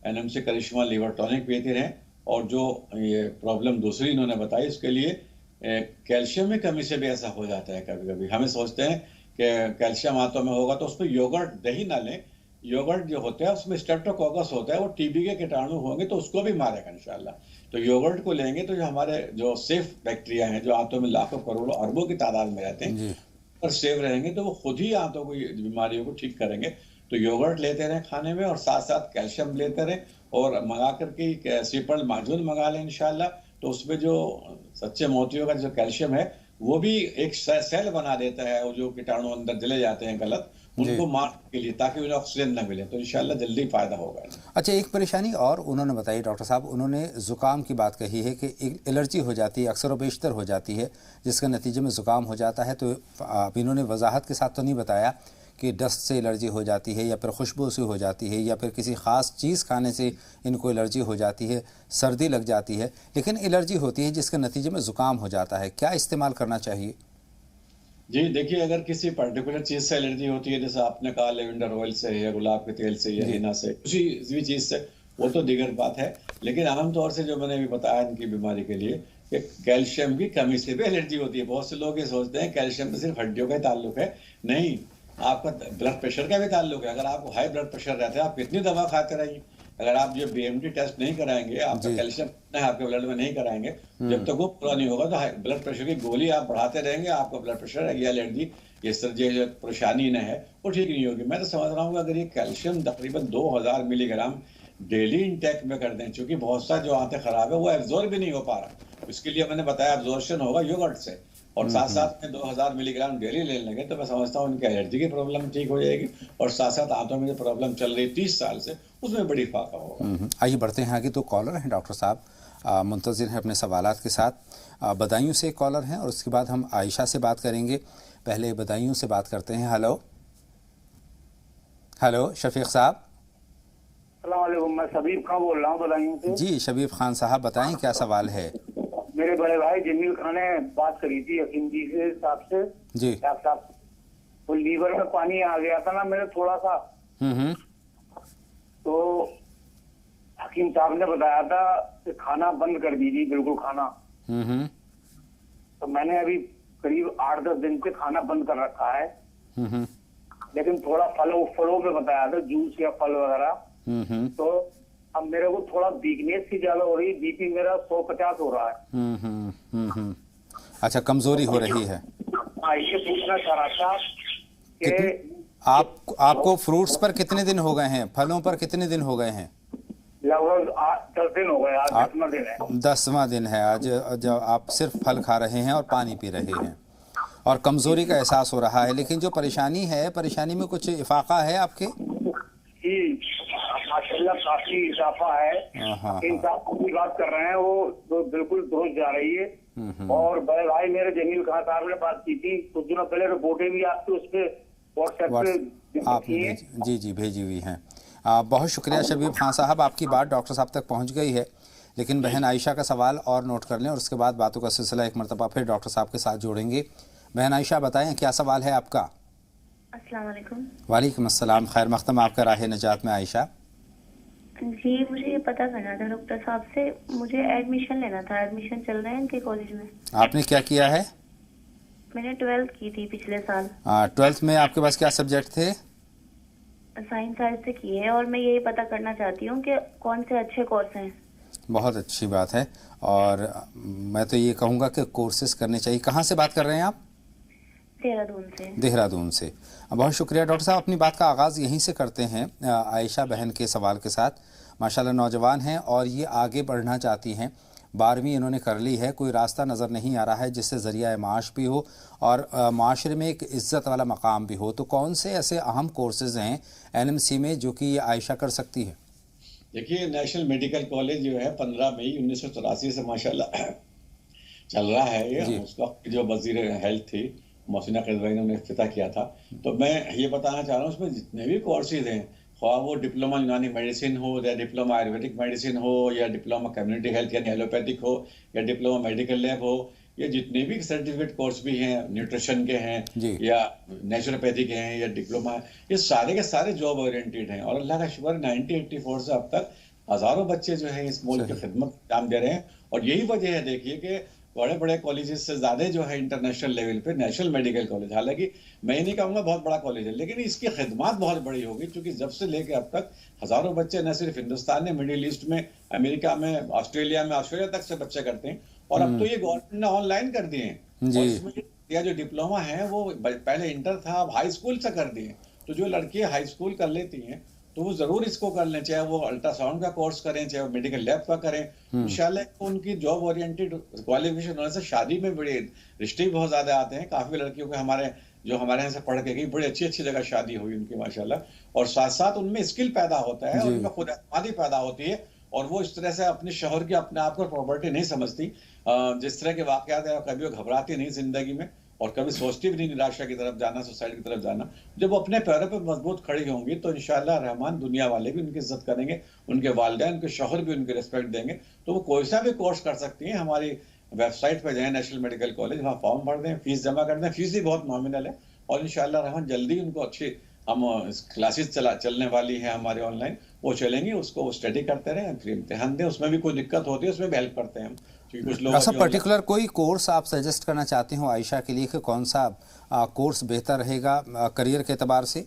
एनएमसी करिश्मा लीवर टॉनिक पीते रहें। और जो ये प्रॉब्लम दूसरी इन्होंने बताई उसके लिए कैल्शियम में कमी से भी ऐसा हो जाता है। कभी कभी हमें सोचते हैं कि कैल्शियम आंतों में होगा तो उसमें योगर्ट, दही ना लें, योगर्ट जो होता है उसमें स्ट्रेप्टोकोकस होता है, वो टीबी के कीटाणु होंगे तो उसको भी मारेगा इंशाल्लाह। तो योगर्ट को लेंगे तो जो हमारे जो सेफ बैक्टीरिया हैं जो आंतों में लाखों करोड़ों अरबों की तादाद में रहते हैं और सेफ रहेंगे तो वो खुद ही आंतों को बीमारियों को ठीक करेंगे। तो योगर्ट लेते रहें खाने में और साथ साथ कैल्शियम लेते रहें और मंगा करके सीपल माजून मंगा लें इंशाल्लाह। तो उसमें जो सच्चे मोतियों का जो कैल्शियम है वो भी एक सेल बना देता है, वो जो कीटाणु अंदर चले जाते हैं गलत, उनको मारने के लिए, ताकि उन्हें ऑक्सीजन न मिले, तो इंशाल्लाह जल्दी फायदा होगा। अच्छा, एक परेशानी और उन्होंने बताई डॉक्टर साहब, उन्होंने ज़ुकाम की बात कही है कि एक एलर्जी हो जाती है, अक्सर व बेशतर हो जाती है, जिसके नतीजे में ज़ुकाम हो जाता है। तो अब इन्होंने वजाहत के साथ तो नहीं बताया कि डस्ट से एलर्जी हो जाती है या फिर खुशबू से हो जाती है या फिर किसी ख़ास चीज़ खाने से इनको एलर्जी हो जाती है, सर्दी लग जाती है, लेकिन एलर्जी होती है जिसके नतीजे में ज़ुकाम हो जाता है। क्या इस्तेमाल करना चाहिए? जी देखिए, अगर किसी पर्टिकुलर चीज से एलर्जी होती है, जैसे आपने कहा लेवेंडर ऑयल से या गुलाब के तेल से या हिना से, किसी भी चीज से, वो तो दीगर बात है। लेकिन आमतौर से जो मैंने भी बताया इनकी बीमारी के लिए कि कैल्शियम की कमी से भी एलर्जी होती है। बहुत से लोग ये सोचते हैं कैल्शियम तो सिर्फ हड्डियों का ताल्लुक है, नहीं, आपका ब्लड प्रेशर का भी ताल्लुक है। अगर आपको हाई ब्लड प्रेशर रहता है, आप कितनी दवा खाते रहिए, अगर आप जो बीएमटी टेस्ट नहीं कराएंगे, आपका कैल्शियम आपके ब्लड में नहीं कराएंगे, जब तक वो पूरा नहीं होगा तो ब्लड प्रेशर की गोली आप बढ़ाते रहेंगे, आपका ब्लड प्रेशर या एलर्जी ये सर्दी जो परेशानी न है वो ठीक नहीं होगी। मैं तो समझ रहा हूँ अगर ये कैल्शियम तकरीबन 2000 मिलीग्राम डेली इंटेक में कर दें, क्योंकि बहुत सा जो आंतें खराब है वो एब्जॉर्ब भी नहीं हो पा रहा, इसके लिए मैंने बताया एब्जॉर्प्शन होगा योगर्ट से, और साथ साथ में 2000 मिलीग्राम डेली ले लेंगे तो मैं समझता हूँ उनकी एलर्जी की प्रॉब्लम ठीक हो जाएगी और साथ साथ आंतों में जो प्रॉब्लम चल रही 30 साल से उसमें बड़ी फाका होगा। आइए बढ़ते हैं आगे। तो कॉलर हैं डॉक्टर साहब, मुंतज़िर हैं अपने सवालात के साथ। बदायूं से एक कॉलर हैं और उसके बाद हम आयशा से बात करेंगे। पहले बदायूं से बात करते हैं। हेलो हेलो शफीक साहब। अस्सलाम वालेकुम, मैं शबीब खान बोल रहा हूँ बदायूं से। जी शबीब खान साहब, बताएं क्या सवाल है? मेरे बड़े भाई जमील खान ने बात करी थी हकीम जी से साहब से। जी साहब, वो लीवर में पानी आ गया था ना मेरे थोड़ा सा, तो हकीम साहब ने बताया था कि खाना बंद कर दीजिए, बिल्कुल खाना। तो मैंने अभी करीब 8-10 दिन से खाना बंद कर रखा है, लेकिन थोड़ा फलों पे बताया था, जूस या फल वगैरह। तो अब मेरे को थोड़ा वीकनेस सी ज्यादा हो रही है, बीपी मेरा 150 हो रहा है। अच्छा, कमजोरी हो रही है। हाँ, ये पूछना चाह रहा था कि आपको फ्रूट्स पर कितने दिन हो गए हैं, फलों पर कितने दिन हो गए हैं? लगभग 10 दिन हो गए, आज 10वां दिन है। 10वां दिन है आज, जब आप सिर्फ फल खा रहे हैं और पानी पी रहे हैं और कमजोरी का एहसास हो रहा है। लेकिन जो परेशानी है, परेशानी में कुछ इफाका है आपके? माशाल्लाह काफी इजाफा है। इंसान की बात कर रहे हैं, वो तो बिल्कुल दुरुस्त जा रही है। और बड़े भाई मेरे जमील खान साहब ने बात की थी कुछ दिनों पहले, रिपोर्टें भी आपकी उस पे व्हाट्सएप पे आपने जी भेजी हुई हैं। बहुत शुक्रिया शबीब खान साहब, आपकी बात डॉक्टर साहब तक पहुंच गई है। लेकिन बहन आयशा का सवाल और नोट कर लें और उसके बाद बातों का सिलसिला एक मरतबा फिर डॉक्टर साहब के साथ जोड़ेंगे। बहन आयशा बताएं, क्या सवाल है आपका? अस्सलाम वालेकुम। वालेकुम अस्सलाम, खैर मख्तम आपका राह निजात में आयशा। जी, मुझे ये पता करना था डॉक्टर साहब से, मुझे एडमिशन लेना था। एडमिशन चल रहा है इनके कॉलेज में। आपने क्या किया है? मैंने 12th की थी पिछले साल। 12th में आपके पास क्या सब्जेक्ट थे? साइंस साइंस से की है, और मैं यही पता करना चाहती हूँ कि कौन से अच्छे कोर्स हैं। बहुत अच्छी बात है, और मैं तो ये कहूँगा कि कोर्सेज करने चाहिए। कहाँ से बात कर रहे हैं आप? देहरादून से। देहरादून से। बहुत शुक्रिया डॉक्टर साहब, अपनी बात का आगाज़ यहीं से करते हैं आयशा बहन के सवाल के साथ। माशाल्लाह नौजवान हैं और ये आगे बढ़ना चाहती हैं। 12वीं इन्होंने कर ली है, कोई रास्ता नज़र नहीं आ रहा है जिससे ज़रिया माश भी हो और माशरे में एक इज़्ज़त वाला मकाम भी हो। तो कौन से ऐसे अहम कोर्सेज़ हैं NMC में जो कि ये आयशा कर सकती है? देखिए, नेशनल मेडिकल कॉलेज जो है 15 मई 1984 से माशाल्लाह चल रहा है। ये उस वक्त जो वजीर हेल्थ थी मोहसिना क़िज़वाई ने उन्हें इफ्तिताह किया था। तो मैं ये बताना चाह रहा हूँ, उसमें जितने भी कोर्सेज हैं, ख्वाह वो डिप्लोमा यूनानी मेडिसिन हो या डिप्लोमा आयुर्वेदिक मेडिसिन हो या डिप्लोमा कम्युनिटी हेल्थ यानी एलोपैथिक हो या डिप्लोमा मेडिकल लैब हो, या जितने भी सर्टिफिकेट कोर्स भी हैं, न्यूट्रिशन के हैं या नेचुरोपैथिक हैं या डिप्लोमा, ये सारे के सारे जॉब ओरिएंटेड हैं। और अल्लाह का शुक्र 1984 से अब तक हज़ारों बच्चे जो हैं इस मुल्क की खिदमत अंजाम दे रहे हैं। और यही वजह है, देखिए कि बड़े बड़े कॉलेजेस से ज़्यादा जो है इंटरनेशनल लेवल पे नेशनल मेडिकल कॉलेज, हालांकि मैं ये नहीं कहूँगा बहुत बड़ा कॉलेज है, लेकिन इसकी खिदमत बहुत बड़ी होगी, क्योंकि जब से लेकर अब तक हज़ारों बच्चे न सिर्फ हिंदुस्तान में, मिडिल ईस्ट में, अमेरिका में, ऑस्ट्रेलिया तक से बच्चे करते हैं। और अब तो ये गवर्नमेंट ने ऑनलाइन कर दिए हैं। या जो डिप्लोमा है वो पहले इंटर था, अब हाई स्कूल से कर दिए। तो जो लड़कियाँ हाई स्कूल कर लेती हैं तो वो जरूर इसको कर लें, चाहे वो अल्ट्रासाउंड का कोर्स करें, चाहे वो मेडिकल लैब का करें। इंशाल्लाह उनकी जॉब ओरिएंटेड क्वालिफिकेशन होने से शादी में बड़े रिश्ते बहुत ज्यादा आते हैं। काफी लड़कियों के हमारे यहाँ से पढ़ के गई, बड़ी अच्छी अच्छी जगह शादी हुई उनकी माशाल्लाह। और साथ साथ उनमें स्किल पैदा होता है, उनमें खुद एतमादी पैदा होती है, और वो इस तरह से अपने शोहर की अपने आप को प्रॉपर्टी नहीं समझती। जिस तरह के वाकयात है, कभी वो घबराती नहीं जिंदगी में और कभी सोचती भी नहीं निराशा की तरफ जाना, सुसाइड की तरफ जाना। जब वो अपने पैरों पर मजबूत खड़ी होंगी तो इंशाअल्लाह रहमान दुनिया वाले भी उनकी इज्जत करेंगे, उनके वालिदैन, उनके शोहर भी उनकी रिस्पेक्ट देंगे। तो वो कोई सा भी कोर्स कर सकती हैं। हमारी वेबसाइट पर जाएं, नेशनल मेडिकल कॉलेज, वहाँ फॉर्म भर दें, फीस जमा कर दें। फीस भी बहुत नॉमिनल है और इंशाअल्लाह रहमान जल्दी उनको अच्छी हम क्लासेस चलने वाली है हमारे ऑनलाइन, वो चलेंगी, उसको वो स्टडी करते रहें, फिर इम्तिहान दें। उसमें भी कोई दिक्कत होती है उसमें भी हेल्प करते हैं हम। कुछ लोग ऐसा पर्टिकुलर कोई कोर्स आप सजेस्ट करना चाहते हो आयशा के लिए कि कौन सा कोर्स बेहतर रहेगा करियर के एतबार से?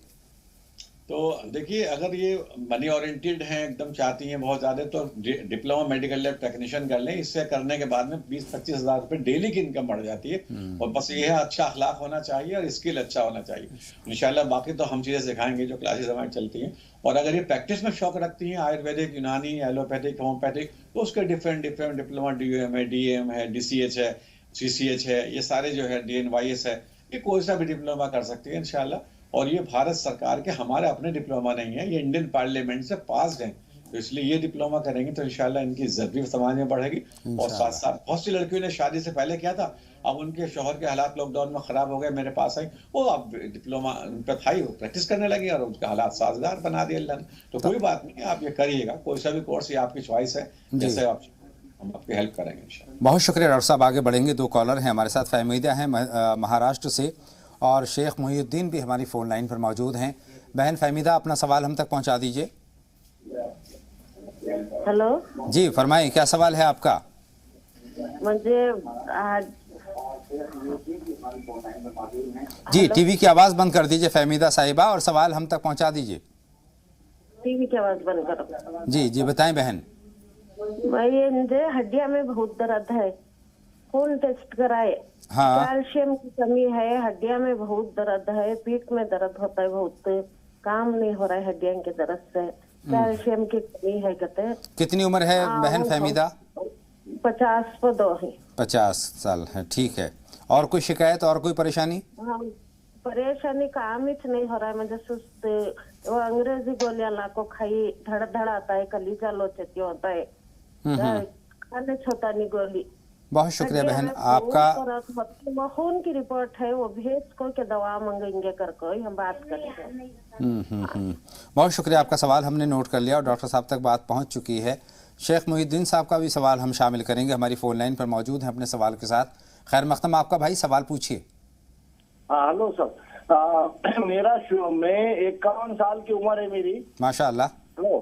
तो देखिए, अगर ये मनी ओरिएंटेड हैं, एकदम चाहती हैं बहुत ज़्यादा, तो डिप्लोमा मेडिकल लैब टेक्नीशियन कर लें। इससे करने के बाद में 20-25 हज़ार रुपये डेली की इनकम बढ़ जाती है। और बस ये है, अच्छा अखलाक होना चाहिए और स्किल अच्छा होना चाहिए। इंशाल्लाह बाकी तो हम चीज़ें सिखाएंगे जो क्लासेस हमारी चलती हैं। और अगर ये प्रैक्टिस में शौक रखती हैं, आयुर्वेदिक, यूनानी, एलोपैथिक, होम्योपैथिक, तो उसके डिफरेंट डिप्लोमा DUM है, DM है, DCH है, CCH है, ये सारे जो है DNYS है, ये कोई सा भी डिप्लोमा कर सकती है इंशाल्लाह। और ये भारत सरकार के हमारे अपने डिप्लोमा नहीं है, ये इंडियन पार्लियामेंट से पास हैं, तो इसलिए ये डिप्लोमा करेंगे तो इंशाल्लाह इनकी इज्जत भी समाज में बढ़ेगी। और साथ साथ बहुत सी लड़कियों ने शादी से पहले किया था, अब उनके शौहर के हालात लॉकडाउन में खराब हो गए, मेरे पास आई, वो अब डिप्लोमा उन पर था ही, वो प्रैक्टिस करने लगी और उनके हालात साजगार बना दिए अल्लाह ने। तो कोई बात नहीं, आप ये करिएगा, कोई सा भी कोर्स, ये आपकी चॉइस है, जैसे आप, हम आपकी हेल्प करेंगे इंशाल्लाह। बहुत शुक्रिया डॉक्टर साहब, आगे बढ़ेंगे। 2 कॉलर हैं हमारे साथ, फहमीदा हैं महाराष्ट्र से और शेख मुहीउद्दीन भी हमारी फ़ोन लाइन पर मौजूद हैं। बहन फहमीदा, अपना सवाल हम तक पहुंचा दीजिए। हेलो जी फरमाइए, क्या सवाल है आपका? मुझे जी टीवी की आवाज़ बंद कर दीजिए फहमीदा साहिबा और सवाल हम तक पहुंचा दीजिए। टीवी की आवाज बंद करो। जी जी बताएं बहन। ये मुझे हड्डियां में बहुत दर्द है, खून टेस्ट कराए, हाँ। कैल्शियम की कमी है, हड्डियां में बहुत दर्द है, पीठ में दर्द होता है, बहुत काम नहीं हो रहा है हड्डियां के दर्द से, कैल्शियम की कमी है कहते हैं। कितनी उम्र है बहन फहमीदा? 50 पर 2 है। 50 साल है, ठीक है। और कोई शिकायत और कोई परेशानी? हाँ, परेशानी काम ही नहीं हो रहा है मुझे, सुस्त, वो अंग्रेजी गोलियां लाको खाई, धड़ धड़ आता है, कलीजा लोचती होता है, खाने छोटा नहीं गोली। बहुत शुक्रिया बहन आपका। वो खून की रिपोर्ट है, वो भेज को के दवा मंगेंगे कर कोई, हम बात करेंगे। बहुत शुक्रिया, आपका सवाल हमने नोट कर लिया और डॉक्टर साहब तक बात पहुंच चुकी है। शेख मुहिद्दीन साहब का भी सवाल हम शामिल करेंगे, हमारी फ़ोन लाइन पर मौजूद हैं अपने सवाल के साथ। खैर मकदम आपका भाई, सवाल पूछिए। हेलो सर, मेरा मैं 51 साल की उम्र है मेरी। माशाअल्लाह। हेलो,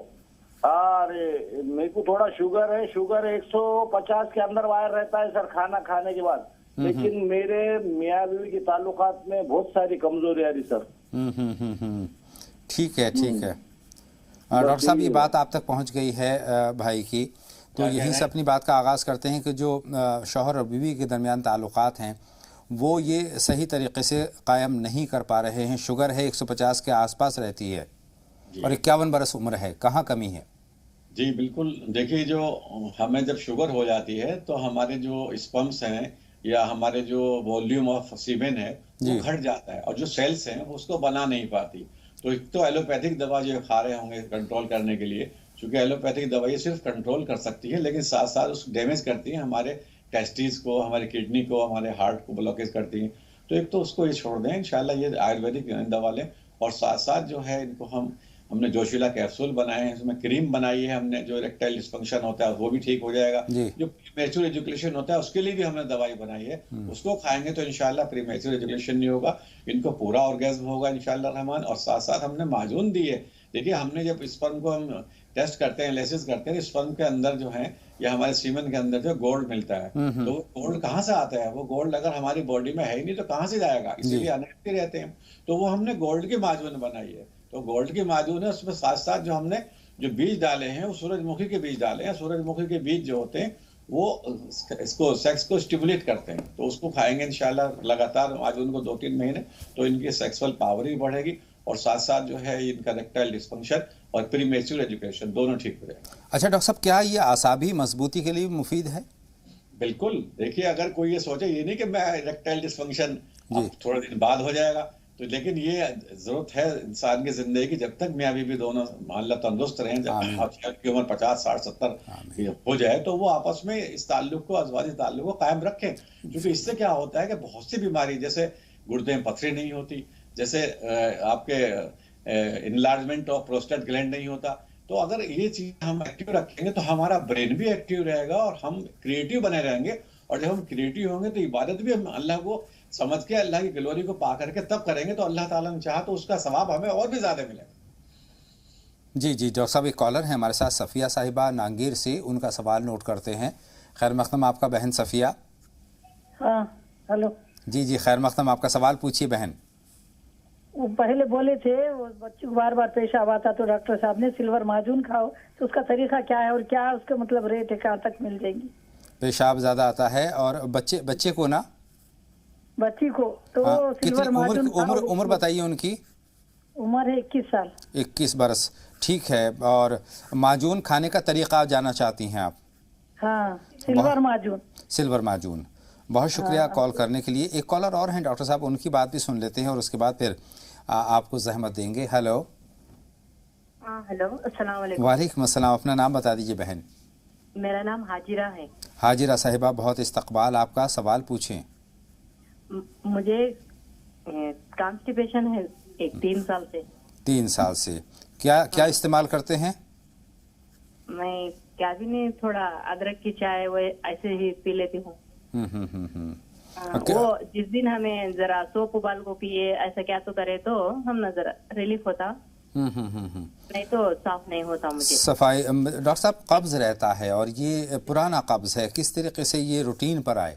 अरे मेरे को थोड़ा शुगर है, शुगर 150 के अंदर वायर रहता है सर खाना खाने के बाद, लेकिन मेरे मियाँ बीवी के ताल्लुकात में बहुत सारी कमजोरी आ रही सर। ठीक है ठीक है डॉक्टर साहब, ये बात आप तक पहुंच गई है भाई की, तो यहीं से अपनी बात का आगाज़ करते हैं कि जो शौहर और बीवी के दरमियान ताल्लुकात हैं वो ये सही तरीके से कायम नहीं कर पा रहे हैं। शुगर है 150 के आसपास रहती है और 51 बरस उम्र है, कहाँ कमी है? जी बिल्कुल, देखिए जो हमें जब शुगर हो जाती है तो हमारे जो स्पर्म्स हैं या हमारे जो वॉल्यूम ऑफ सीमेन है वो घट जाता है और जो सेल्स हैं वो उसको बना नहीं पाती। तो एक तो एलोपैथिक दवा जो खा रहे होंगे कंट्रोल करने के लिए, क्योंकि एलोपैथिक दवाई सिर्फ कंट्रोल कर सकती है लेकिन साथ साथ उस डैमेज करती है हमारे टेस्टिस को, हमारे किडनी को, हमारे हार्ट को ब्लॉकेज करती हैं। तो एक तो उसको ये छोड़ दें, इंशाल्लाह ये आयुर्वेदिक दवा लें और साथ साथ जो है इनको हमने जोशीला कैप्सूल बनाए हैं, इसमें क्रीम बनाई है हमने, जो इरेक्टाइल डिस्फंक्शन होता है वो भी ठीक हो जाएगा। जो प्रीमेच्योर एजुकेशन होता है उसके लिए भी हमने दवाई बनाई है, उसको खाएंगे तो इंशाल्लाह प्रीमेच्योर एजुकेशन नहीं होगा, इनको पूरा ऑर्गेज्म होगा इंशाल्लाह रहमान। और साथ साथ हमने माजून दी है। देखिए हमने जब स्पर्म को हम टेस्ट करते हैं, एनालिसिस करते हैं, स्पर्म के अंदर जो है या हमारे सीमन के अंदर जो गोल्ड मिलता है, तो वो गोल्ड कहाँ से आता है? वो गोल्ड अगर हमारी बॉडी में है ही नहीं तो कहाँ से जाएगा? इसीलिए अनहेल्दी रहते हैं। तो वो हमने गोल्ड की माजून बनाई है। तो गोल्ड की माजून है, उसमें साथ साथ जो हमने जो बीज डाले हैं वो सूरजमुखी के बीज डाले हैं। सूरजमुखी के बीज जो होते हैं वो इसको सेक्स को स्टिमुलेट करते हैं, तो उसको खाएंगे इंशाल्लाह लगातार माजून को 2-3 महीने, तो इनकी सेक्सुअल पावर भी बढ़ेगी और साथ साथ जो है इनका इरेक्टाइल डिस्फंक्शन और प्रीमेच्योर एजुकेशन दोनों ठीक हो जाएगा। अच्छा डॉक्टर साहब, क्या ये आसाबी मजबूती के लिए मुफीद है? बिल्कुल, देखिए अगर कोई ये सोचे, ये नहीं कि मैं इरेक्टाइल डिस्फंक्शन थोड़े दिन बाद हो जाएगा, तो लेकिन ये जरूरत है इंसान की जिंदगी की, जब तक मियाँ बीवी दोनों अल्लाह तंदुरुस्त रहें, जब की उम्र 50, 60, 70 हो जाए तो वो आपस में इस ताल्लुक को, अज़वाजी ताल्लुक को कायम रखें। क्योंकि इससे क्या होता है कि बहुत सी बीमारी, जैसे गुर्दे में पथरी नहीं होती, जैसे आपके इनलार्जमेंट ऑफ प्रोस्टेट ग्लैंड नहीं होता। तो अगर ये चीज हम एक्टिव रखेंगे तो हमारा ब्रेन भी एक्टिव रहेगा और हम क्रिएटिव बने रहेंगे। और जब हम क्रिएटिव होंगे तो इबादत भी हम अल्लाह को समझ के, अल्लाह की ग्लोरी को पा करके तब करेंगे, तो अल्लाह ताला ने चाहा तो उसका सवाब हमें और भी ज्यादा मिलेगा। जी जी डॉक्टर साहब, एक कॉलर है हमारे साथ, सफ़िया साहिबा नांगीर से, उनका सवाल नोट करते हैं। खैर मकदम आपका बहन सफ़िया। हाँ हेलो। जी जी खैर मकदम, आपका सवाल पूछिए बहन। पहले बोले थे वो बच्चे को बार बार पेशाब आता तो डॉक्टर साहब ने सिल्वर माजून खाओ, तो उसका तरीका क्या है और क्या उसका मतलब रेट है, कहाँ तक मिल जाएगी? पेशाब ज्यादा आता है और बच्चे को ना, बच्ची को तो सिल्वर माजून। उम्र बताइए उनकी। उम्र है 21 साल। 21 बरस, ठीक है। और माजून खाने का तरीका जानना चाहती हैं आप? हाँ, सिल्वर माजून। सिल्वर माजून, बहुत शुक्रिया कॉल करने के लिए। एक कॉलर और हैं डॉक्टर साहब, उनकी बात भी सुन लेते हैं और उसके बाद फिर आपको जहमत देंगे। हेलो। हेलो, अस्सलाम वालेकुम। वालेकुम अस्सलाम। अपना नाम बता दीजिए बहन। मेरा नाम हाजिरा है। हाजिरा साहिबा, बहुत इस्तकबाल आपका, सवाल पूछें। मुझे कॉन्स्टिपेशन है 3 साल से। 3 साल से क्या इस्तेमाल करते हैं? मैं क्या भी नहीं, थोड़ा अदरक की चाय वो ऐसे ही पी लेती हूँ। वो जिस दिन हमें जरा सोप उबाल को पिए ऐसा क्या तो करे तो हम नजर रिलीफ होता, नहीं तो साफ नहीं होता मुझे। सफाई डॉक्टर साहब, कब्ज रहता है और ये पुराना कब्ज है, किस तरीके से ये रूटीन पर आए?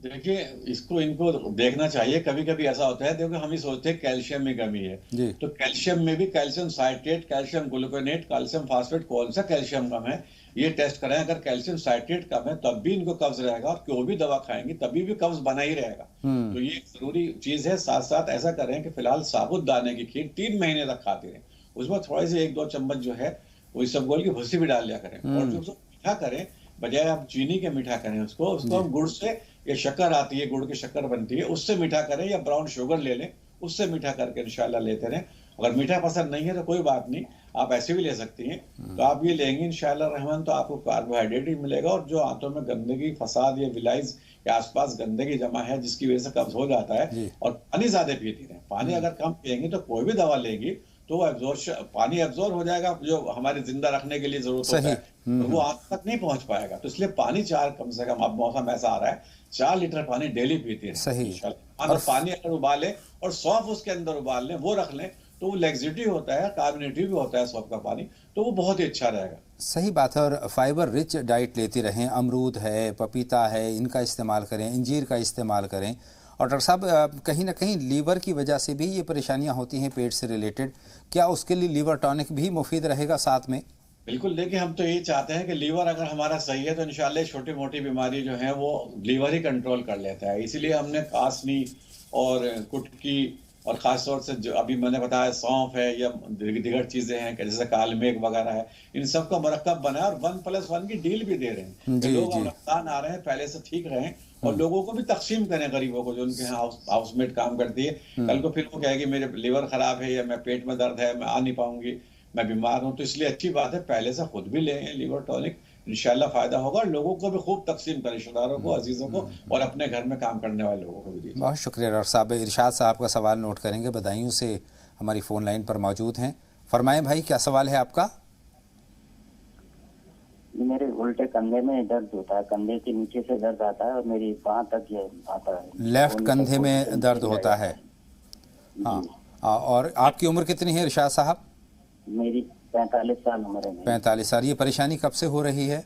देखिए, इसको इनको देखना चाहिए। कभी कभी ऐसा होता है, देखो हम ही सोचते हैं कैल्शियम में कमी है, तो कैल्शियम में भी calcium citrate, calcium gluconate, calcium phosphate, कौन सा कैल्शियम कम है ये टेस्ट कराएं। अगर कैल्शियम साइट्रेट कम है तब भी इनको कब्ज रहेगा, और कोई भी दवा खाएंगे तभी भी कब्ज बना ही रहेगा। तो ये एक जरूरी चीज है। साथ साथ ऐसा करें कि फिलहाल साबुत दाने की खीर 3 महीने तक खाते रहें, उसमें थोड़ी सी 1-2 चम्मच जो है वो इसबगोल की भूसी भी डाल लिया करें, और जो मीठा करें बजाय आप चीनी के मीठा करें उसको हम गुड़ से, ये शक्कर आती है, गुड़ की शक्कर बनती है, उससे मीठा करें, या ब्राउन शुगर ले लें उससे मीठा करके इंशाल्लाह लेते रहें। अगर मीठा पसंद नहीं है तो कोई बात नहीं, आप ऐसे भी ले सकती हैं। तो आप ये लेंगे इंशाल्लाह रहमान तो आपको कार्बोहाइड्रेट ही मिलेगा, और जो आंतों में गंदगी, फसाद या विलाइज के आसपास गंदगी जमा है जिसकी वजह से कब्ज हो जाता है, और पानी ज्यादा पीती रहें। पानी अगर कम पिएंगे तो कोई भी दवा लेंगी तो पानी एब्जॉर्ब हो जाएगा, जो हमारे जिंदा रखने के लिए जरूरत होता है, तो वो आंख तक नहीं पहुंच पाएगा। तो इसलिए पानी कम से कम, अब मौसम ऐसा आ रहा है, 4 लीटर पानी डेली पीती है। सही। और पानी अगर उबाले और सौंफ उसके अंदर उबाल लें, वो रख लें, तो वो लेक्सिटी होता है, कार्बोनेटिव भी होता है सौंफ का पानी, तो वो बहुत ही अच्छा रहेगा। सही बात है। और फाइबर रिच डाइट लेती रहें, अमरूद है, पपीता है, इनका इस्तेमाल करें, अंजीर का इस्तेमाल करें। और डॉक्टर साहब, कहीं ना कहीं लीवर की वजह से भी ये परेशानियां होती हैं पेट से रिलेटेड, क्या उसके लिए लीवर टॉनिक भी मुफीद रहेगा साथ में? बिल्कुल। देखिए, हम तो यही चाहते हैं कि लीवर अगर हमारा सही है तो इंशाल्लाह छोटी मोटी बीमारी जो है वो लीवर ही कंट्रोल कर लेता है। इसीलिए हमने कासनी और कुटकी और खासतौर से जो अभी मैंने बताया सौंफ है या दीगर चीजें हैं जैसे कालमेघ वगैरह है, इन सब का मरकब बनाया और 1+1 की डील भी दे रहे हैं। लोग रमजान आ रहे हैं, पहले से ठीक रहें, और लोगों को भी तकसीम करें, गरीबों को जो उनके यहाँ हाउसमेट काम करती है। कल को फिर वो कहेगी मेरे लीवर खराब है, या मैं पेट में दर्द है, मैं आ नहीं पाऊंगी, मैं बीमार हूँ। तो इसलिए अच्छी बात है पहले से खुद भी लें लीवर टॉनिक, इंशाल्लाह फायदा होगा। और लोगों को भी खूब तकसीम करें, रिश्तेदारों को, अजीजों को, और अपने घर में काम करने वाले लोगों को भी। बहुत शुक्रिया डॉक्टर साहब। इरशाद साहब का सवाल नोट करेंगे, बदायूं से हमारी फ़ोन लाइन पर मौजूद हैं। फरमाएं भाई, क्या सवाल है आपका? मेरे उल्टे कंधे में दर्द होता है, कंधे के नीचे से दर्द आता है और मेरी बांह तक ये आता है। लेफ्ट कंधे में दर्द होता है? हाँ। और आपकी उम्र कितनी है इरशाद साहब? मेरी 45 साल उम्र है। 45 साल। ये परेशानी कब से हो रही है?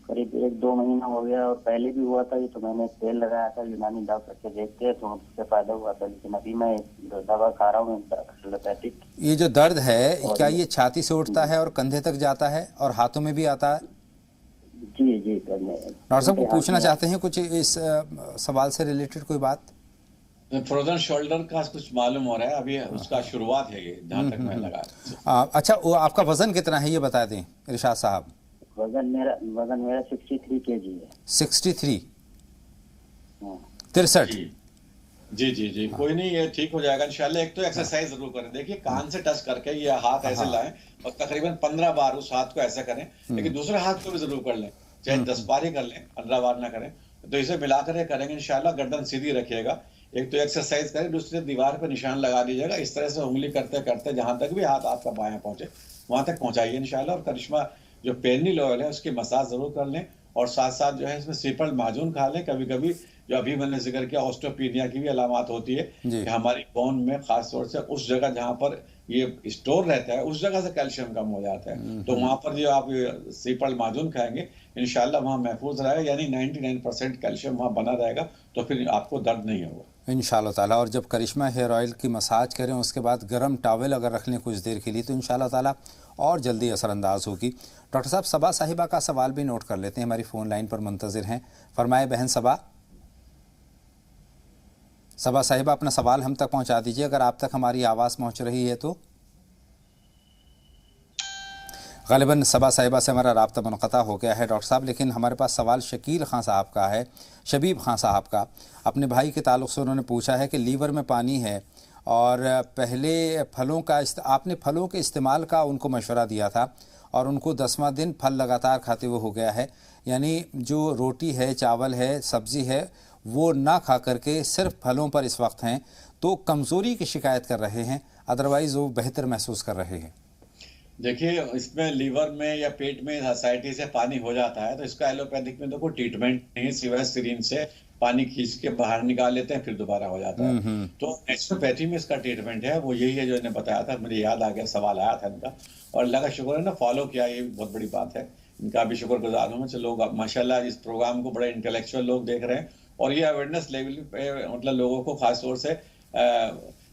करीब 1-2 महीना हो गया, और पहले भी हुआ था। ये तो मैंने तेल लगाया था, यूनानी डॉक्टर से देखते हैं तो उससे फायदा हुआ था, लेकिन अभी मैं दवा खा रहा हूँ एलोपैथिक। ये जो दर्द है क्या ये छाती से उठता है और कंधे तक जाता है और हाथों में भी आता है? जी जी। डॉक्टर साहब को पूछना चाहते हैं कुछ इस सवाल से रिलेटेड कोई बात? फ्रोजन शोल्डर का कुछ मालूम हो रहा है, अभी उसका शुरुआत है ये, जहाँ तक मैं लगा। अच्छा, वो आपका वजन कितना है ये बता दें इरशाद साहब? वजन मेरा 63 kg है। 63? 63? जी जी जी। कोई नहीं, ये ठीक हो जाएगा इंशाल्लाह। एक तो एक्सरसाइज जरूर करें। देखिए, कान से टच करके ये हाथ ऐसे लाएं और तकरीबन 15 बार उस हाथ को ऐसे करें, लेकिन दूसरे हाथ को भी जरूर कर लें, चाहे 10 बार ही कर लें, 15 बार ना करें। तो इसे मिलाकर करेंगे इंशाल्लाह। गर्दन सीधी रखिएगा, एक तो एक्सरसाइज करें, दूसरे दीवार पर निशान लगा दीजिएगा। इस तरह से उंगली करते करते जहां तक भी हाथ आपका बायां पहुंचे वहां तक पहुंचाइए इंशाल्लाह। और करिश्मा जो पेनिल ऑयल है उसकी मसाज जरूर कर लें, और साथ साथ जो है इसमें सीपल माजून खा लें। कभी कभी जो अभी मैंने जिक्र किया ऑस्टियोपीनिया की भी अलामत होती है कि हमारी बोन में खासतौर से उस जगह जहां पर ये स्टोर रहता है उस जगह से कैल्शियम कम हो जाता है, तो वहां पर जो आप सीपल माजून खाएंगे इंशाल्लाह वहां महफूज रहेगा, यानी 99% कैल्शियम वहां बना रहेगा, तो फिर आपको दर्द नहीं होगा इंशाल्लाह ताला। और जब करिश्मा हेयर ऑयल की मसाज करें उसके बाद गर्म टॉवेल अगर रख लें कुछ देर के लिए तो इंशाल्लाह ताला और जल्दी असरअंदाज होगी। डॉक्टर साहब, सबा साहिबा का सवाल भी नोट कर लेते हैं, हमारी फ़ोन लाइन पर मुंतज़िर हैं। फरमाए बहन सबा साहिबा, अपना सवाल हम तक पहुंचा दीजिए अगर आप तक हमारी आवाज़ पहुंच रही है तो। ग़ालिबन सबा साहिबा से हमारा राब्ता मुनक़ता हो गया है डॉक्टर साहब, लेकिन हमारे पास सवाल शकील ख़ान साहब का है, शबीब ख़ान साहब का। अपने भाई के ताल्लुक़ से उन्होंने पूछा है कि लीवर में पानी है और पहले आपने फलों के इस्तेमाल का उनको मशवरा दिया था और उनको 10वां दिन फल लगातार खाते हुए हो गया है, यानी जो रोटी है, चावल है, सब्ज़ी है वो ना खा करके सिर्फ फलों पर इस वक्त हैं, तो कमज़ोरी की शिकायत कर रहे हैं, अदरवाइज़ वो बेहतर महसूस कर रहे हैं। देखिए, इसमें लीवर में या पेट में एसाइटिस से पानी हो जाता है तो इसका एलोपैथिक में तो कोई ट्रीटमेंट नहीं सिवाय सिरिंज से पानी खींच के बाहर निकाल लेते हैं, फिर दोबारा हो जाता है। तो नेचुरोपैथी में इसका ट्रीटमेंट है, वो यही है जो इन्हें बताया था, मुझे याद आ गया, सवाल आया था इनका और अल्लाह का शुक्र है ना फॉलो किया, ये बहुत बड़ी बात है। इनका भी शुक्रगुजार हूँ। लोग माशाल्लाह इस प्रोग्राम को बड़े इंटेलेक्चुअल लोग देख रहे हैं और ये अवेयरनेस लेवल पे मतलब लोगों को खास तौर से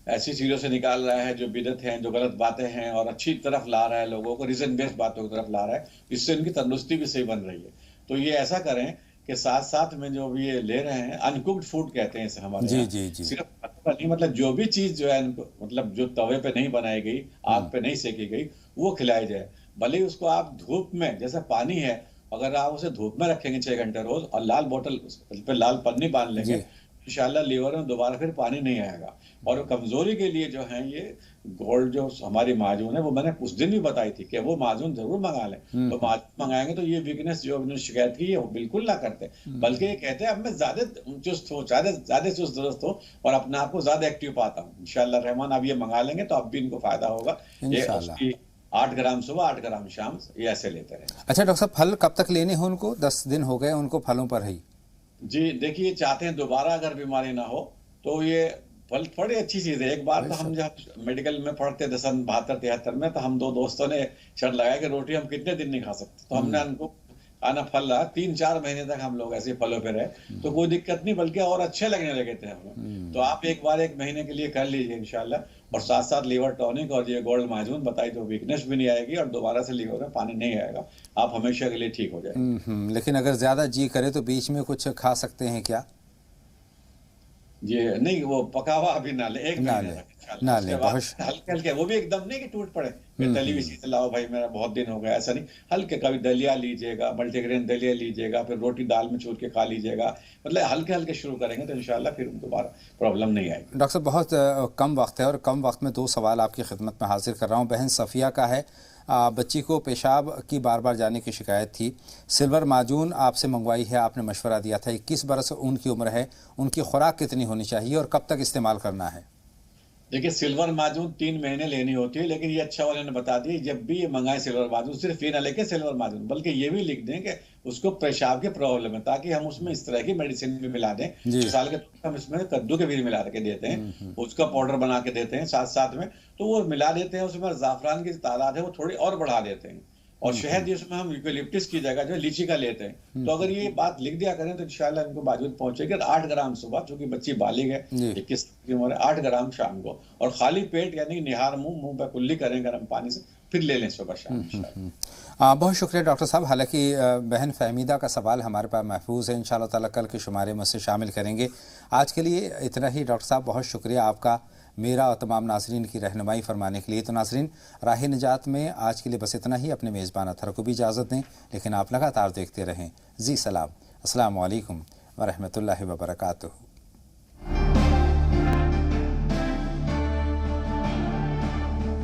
ऐसी चीज़ों से निकाल रहा है जो बिदअत हैं, जो गलत बातें हैं, और अच्छी तरफ ला रहा है लोगों को, रीजन बेस्ड बातों की तरफ ला रहा है, इससे इनकी तंदुरुस्ती भी सही बन रही है। तो ये ऐसा करें कि साथ साथ में जो भी ये ले रहे हैं, अनकुक्ड फूड कहते हैं इसे हमारे यहाँ, सिर्फ नहीं, मतलब जो भी चीज़ जो है मतलब जो तवे पे नहीं बनाई गई, आग पे नहीं सेकी गई, वो खिलाई जाए। भले ही उसको आप धूप में, जैसे पानी है, अगर आप उसे धूप में रखेंगे 6 घंटे रोज और लाल बोतल पे लाल पन्नी बांध लेंगे, इंशाल्लाह लीवर में दोबारा फिर पानी नहीं आएगा। और कमजोरी के लिए जो है ये गोल्ड जो हमारी माजून है, वो मैंने उस दिन भी बताई थी कि वो माजून जरूर मंगा लें। तो माजून मंगाएंगे तो ये वीकनेस जो उन्होंने शिकायत की है वो बिल्कुल ना करते, बल्कि ये कहते हैं अब मैं ज्यादा चुस्त हो, ज्यादा चुस्त दुरुस्त हो और अपने आप को ज्यादा एक्टिव पाता हूँ। इंशाल्लाह रहमान अब ये मंगा लेंगे तो अब भी इनको फायदा होगा। ये उसकी 8 ग्राम सुबह 8 ग्राम शाम ये ऐसे लेते रहे। अच्छा डॉक्टर साहब, फल कब तक लेने हैं उनको? 10 दिन हो गए उनको फलों पर ही। जी देखिए, चाहते हैं दोबारा अगर बीमारी ना हो तो ये फल बड़ी अच्छी चीज है। एक बार तो हम जब मेडिकल में पढ़ते थे सन 72-73 में, तो हम 2 दोस्तों ने शर्त लगाया कि रोटी हम कितने दिन नहीं खा सकते, तो हमने उनको खाना फल रहा 3-4 महीने तक हम लोग ऐसे फलों पे रहे, तो कोई दिक्कत नहीं, बल्कि और अच्छे लगने लगे थे हमें। तो आप एक बार 1 महीने के लिए कर लीजिए इंशाल्लाह, और साथ साथ लीवर टॉनिक और ये गोल्ड माजून बताई तो वीकनेस भी नहीं आएगी और दोबारा से लीवर में पानी नहीं आएगा, आप हमेशा के लिए ठीक हो जाएंगे। लेकिन अगर ज्यादा जी करे तो बीच में कुछ खा सकते हैं क्या? जी नहीं, वो पका हुआ अभी ना ले, 1 महीने तक ना ले, हल्के हल्के, वो भी एकदम नहीं कि टूट पड़े तली हुई चीज लाओ भाई मेरा बहुत दिन हो गया, ऐसा नहीं, हल्के कभी दलिया लीजिएगा, मल्टीग्रेन दलिया लीजिएगा, फिर रोटी दाल में चूर के खा लीजिएगा, मतलब हल्के हल्के शुरू करेंगे तो इंशाल्लाह फिर दोबारा प्रॉब्लम नहीं आएगी। डॉक्टर साहब बहुत कम वक्त है और कम वक्त में 2 सवाल आपकी खिदमत में हाजिर कर रहा हूँ। बहन सफ़िया का है, बच्ची को पेशाब की बार बार जाने की शिकायत थी, सिल्वर माजून आपसे मंगवाई है, आपने मशवरा दिया था, 21 बरस उनकी उम्र है, उनकी खुराक कितनी होनी चाहिए और कब तक इस्तेमाल करना है? देखिए सिल्वर माजून 3 महीने लेनी होती है, लेकिन ये अच्छा वाले ने बता दिया जब भी ये मंगाए सिल्वर माजून, सिर्फ ये ना लेके सिल्वर माजून, बल्कि ये भी लिख दें कि उसको पेशाब की प्रॉब्लम है, ताकि हम उसमें इस तरह की मेडिसिन भी मिला दें। मिसाल के हम इसमें कद्दू के बीज मिला के देते हैं, उसका पाउडर बना के देते हैं साथ साथ में, तो वो मिला देते हैं, उसमें जाफरान की तादाद है वो थोड़ी और बढ़ा देते हैं, और शहद जिसमें हम यूकेलिप्टस की जगह जो लीची का लेते हैं। तो अगर ये बात लिख दिया करें तो इंशाल्लाह इनको बाजूद पहुंचेगी। 8 ग्राम सुबह, चूंकि बच्ची बालिग है, 21 की उम्र है, 8 ग्राम शाम को, और खाली पेट यानी निहार मुंह पे कुल्ली करें गर्म पानी से, फिर ले लें सुबह शाम। बहुत शुक्रिया डॉक्टर साहब। हालांकि बहन फहमीदा का सवाल हमारे पास महफूज है, इंशाल्लाह ताला कल के शुमारे में से शामिल करेंगे। आज के लिए इतना ही डॉक्टर साहब, बहुत शुक्रिया आपका मेरा और तमाम नाजरीन की रहनुमाई फरमाने के लिए। तो नाजरीन, राह निजात में आज के लिए बस इतना ही। अपने मेज़बान अतहर को भी इजाज़त दें, लेकिन आप लगातार देखते रहें जी सलाम। अस्सलामु अलैकुम व रहमतुल्लाहि व बरकातुहू।